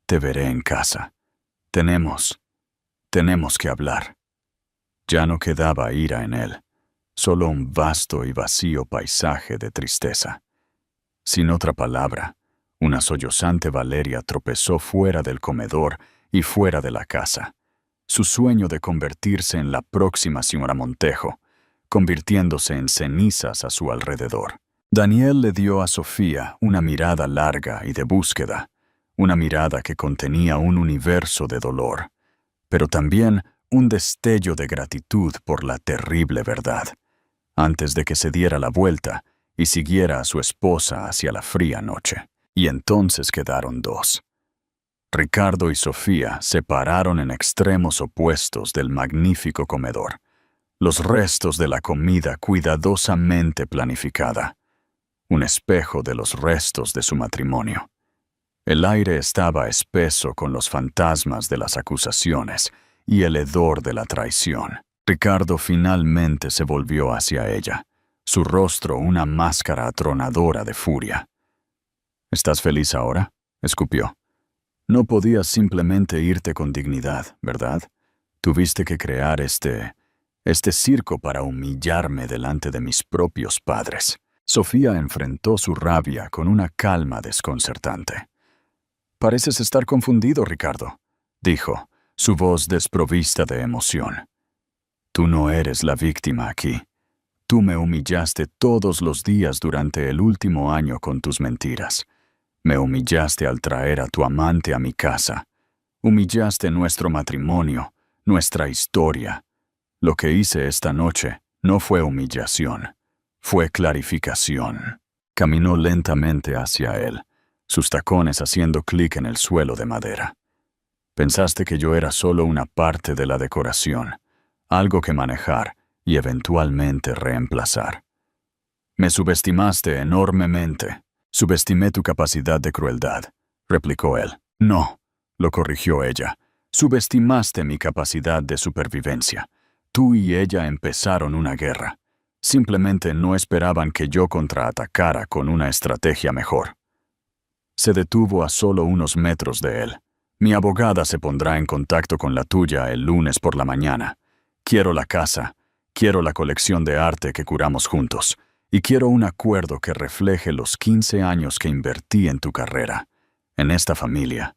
Te veré en casa. Tenemos que hablar». Ya no quedaba ira en él, solo un vasto y vacío paisaje de tristeza. Sin otra palabra, una sollozante Valeria tropezó fuera del comedor y fuera de la casa. Su sueño de convertirse en la próxima señora Montejo, convirtiéndose en cenizas a su alrededor. Daniel le dio a Sofía una mirada larga y de búsqueda, una mirada que contenía un universo de dolor, pero también un destello de gratitud por la terrible verdad, antes de que se diera la vuelta y siguiera a su esposa hacia la fría noche. Y entonces quedaron dos. Ricardo y Sofía se pararon en extremos opuestos del magnífico comedor, los restos de la comida cuidadosamente planificada, un espejo de los restos de su matrimonio. El aire estaba espeso con los fantasmas de las acusaciones y el hedor de la traición. Ricardo finalmente se volvió hacia ella, su rostro una máscara atronadora de furia. «¿Estás feliz ahora?», escupió. «No podías simplemente irte con dignidad, ¿verdad? Tuviste que crear este circo para humillarme delante de mis propios padres». Sofía enfrentó su rabia con una calma desconcertante. «Pareces estar confundido, Ricardo», dijo, su voz desprovista de emoción. «Tú no eres la víctima aquí. Tú me humillaste todos los días durante el último año con tus mentiras. Me humillaste al traer a tu amante a mi casa. Humillaste nuestro matrimonio, nuestra historia. Lo que hice esta noche no fue humillación, fue clarificación». Caminó lentamente hacia él, sus tacones haciendo clic en el suelo de madera. «Pensaste que yo era solo una parte de la decoración, algo que manejar y eventualmente reemplazar. Me subestimaste enormemente. Subestimé tu capacidad de crueldad», replicó él. «No», lo corrigió ella. «Subestimaste mi capacidad de supervivencia. Tú y ella empezaron una guerra. Simplemente no esperaban que yo contraatacara con una estrategia mejor». Se detuvo a solo unos metros de él. «Mi abogada se pondrá en contacto con la tuya el lunes por la mañana. Quiero la casa, quiero la colección de arte que curamos juntos, y quiero un acuerdo que refleje los 15 años que invertí en tu carrera, en esta familia,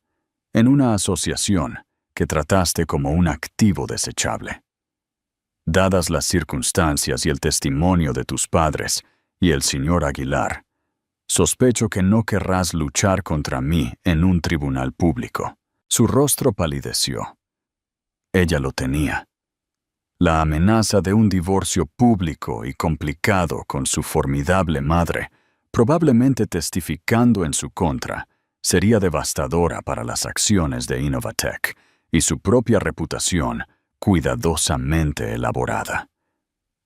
en una asociación que trataste como un activo desechable. Dadas las circunstancias y el testimonio de tus padres y el señor Aguilar, sospecho que no querrás luchar contra mí en un tribunal público». Su rostro palideció. Ella lo tenía. La amenaza de un divorcio público y complicado con su formidable madre, probablemente testificando en su contra, sería devastadora para las acciones de Innovatec y su propia reputación cuidadosamente elaborada.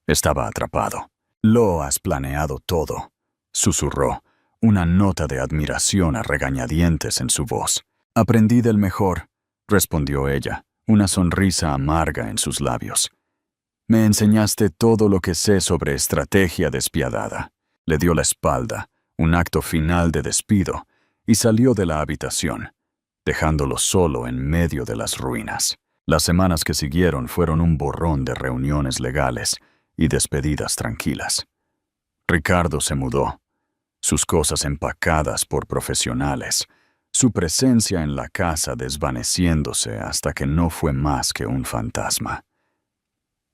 Estaba atrapado. «Lo has planeado todo», susurró, una nota de admiración a regañadientes en su voz. «Aprendí del mejor», respondió ella, una sonrisa amarga en sus labios. «Me enseñaste todo lo que sé sobre estrategia despiadada». Le dio la espalda, un acto final de despido, y salió de la habitación, dejándolo solo en medio de las ruinas. Las semanas que siguieron fueron un borrón de reuniones legales y despedidas tranquilas. Ricardo se mudó, sus cosas empacadas por profesionales, su presencia en la casa desvaneciéndose hasta que no fue más que un fantasma.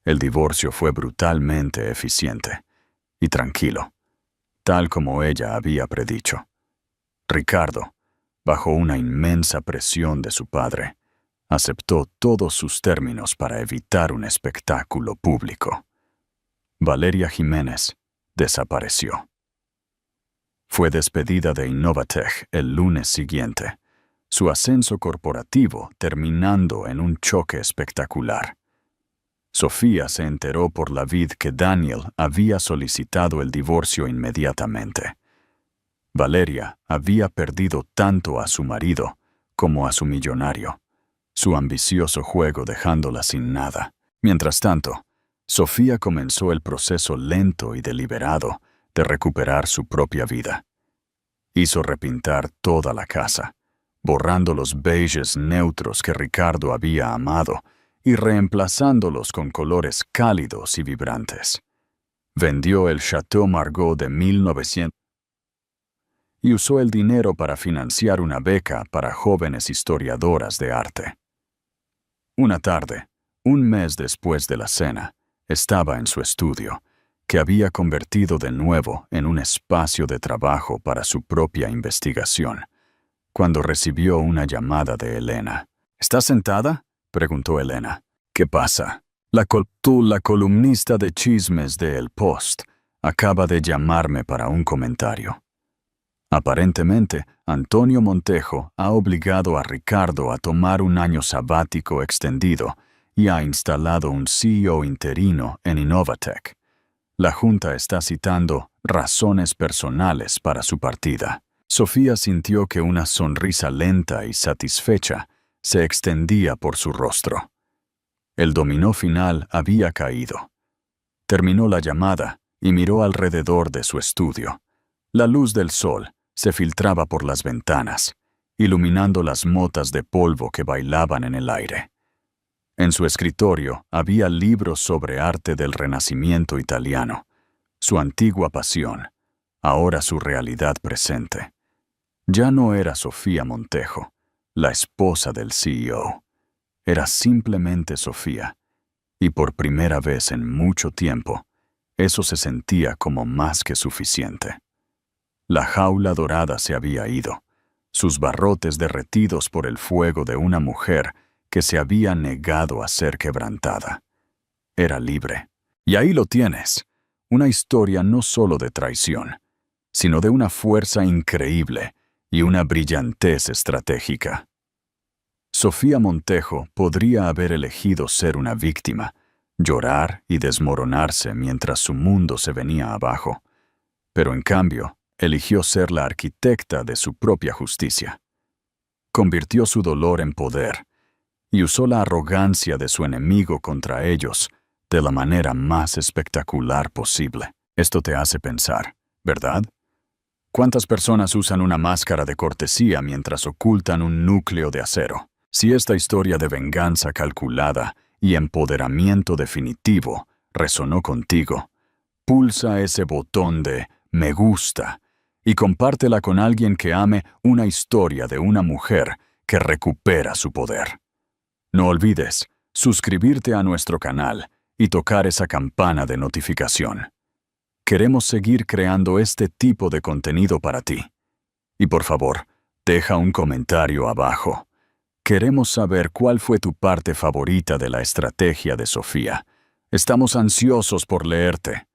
El divorcio fue brutalmente eficiente y tranquilo, tal como ella había predicho. Ricardo, bajo una inmensa presión de su padre, aceptó todos sus términos para evitar un espectáculo público. Valeria Jiménez desapareció. Fue despedida de Innovatech el lunes siguiente, su ascenso corporativo terminando en un choque espectacular. Sofía se enteró por la vid que Daniel había solicitado el divorcio inmediatamente. Valeria había perdido tanto a su marido como a su millonario, su ambicioso juego dejándola sin nada. Mientras tanto, Sofía comenzó el proceso lento y deliberado de recuperar su propia vida. Hizo repintar toda la casa, borrando los beiges neutros que Ricardo había amado y reemplazándolos con colores cálidos y vibrantes. Vendió el Chateau Margaux de 1900 y usó el dinero para financiar una beca para jóvenes historiadoras de arte. Una tarde, un mes después de la cena, estaba en su estudio, que había convertido de nuevo en un espacio de trabajo para su propia investigación, cuando recibió una llamada de Elena. «¿Estás sentada?», preguntó Elena. «¿Qué pasa?». La columnista de chismes de El Post acaba de llamarme para un comentario. Aparentemente, Antonio Montejo ha obligado a Ricardo a tomar un año sabático extendido y ha instalado un CEO interino en Innovatech. La Junta está citando razones personales para su partida. Sofía sintió que una sonrisa lenta y satisfecha se extendía por su rostro. El dominó final había caído. Terminó la llamada y miró alrededor de su estudio. La luz del sol se filtraba por las ventanas, iluminando las motas de polvo que bailaban en el aire. En su escritorio había libros sobre arte del Renacimiento italiano, su antigua pasión, ahora su realidad presente. Ya no era Sofía Montejo, la esposa del CEO. Era simplemente Sofía, y por primera vez en mucho tiempo, eso se sentía como más que suficiente. La jaula dorada se había ido, sus barrotes derretidos por el fuego de una mujer que se había negado a ser quebrantada. Era libre. Y ahí lo tienes, una historia no solo de traición, sino de una fuerza increíble y una brillantez estratégica. Sofía Montejo podría haber elegido ser una víctima, llorar y desmoronarse mientras su mundo se venía abajo, pero en cambio, eligió ser la arquitecta de su propia justicia. Convirtió su dolor en poder y usó la arrogancia de su enemigo contra ellos de la manera más espectacular posible. Esto te hace pensar, ¿verdad? ¿Cuántas personas usan una máscara de cortesía mientras ocultan un núcleo de acero? Si esta historia de venganza calculada y empoderamiento definitivo resonó contigo, pulsa ese botón de «Me gusta» y compártela con alguien que ame una historia de una mujer que recupera su poder. No olvides suscribirte a nuestro canal y tocar esa campana de notificación. Queremos seguir creando este tipo de contenido para ti. Y por favor, deja un comentario abajo. Queremos saber cuál fue tu parte favorita de la estrategia de Sofía. Estamos ansiosos por leerte.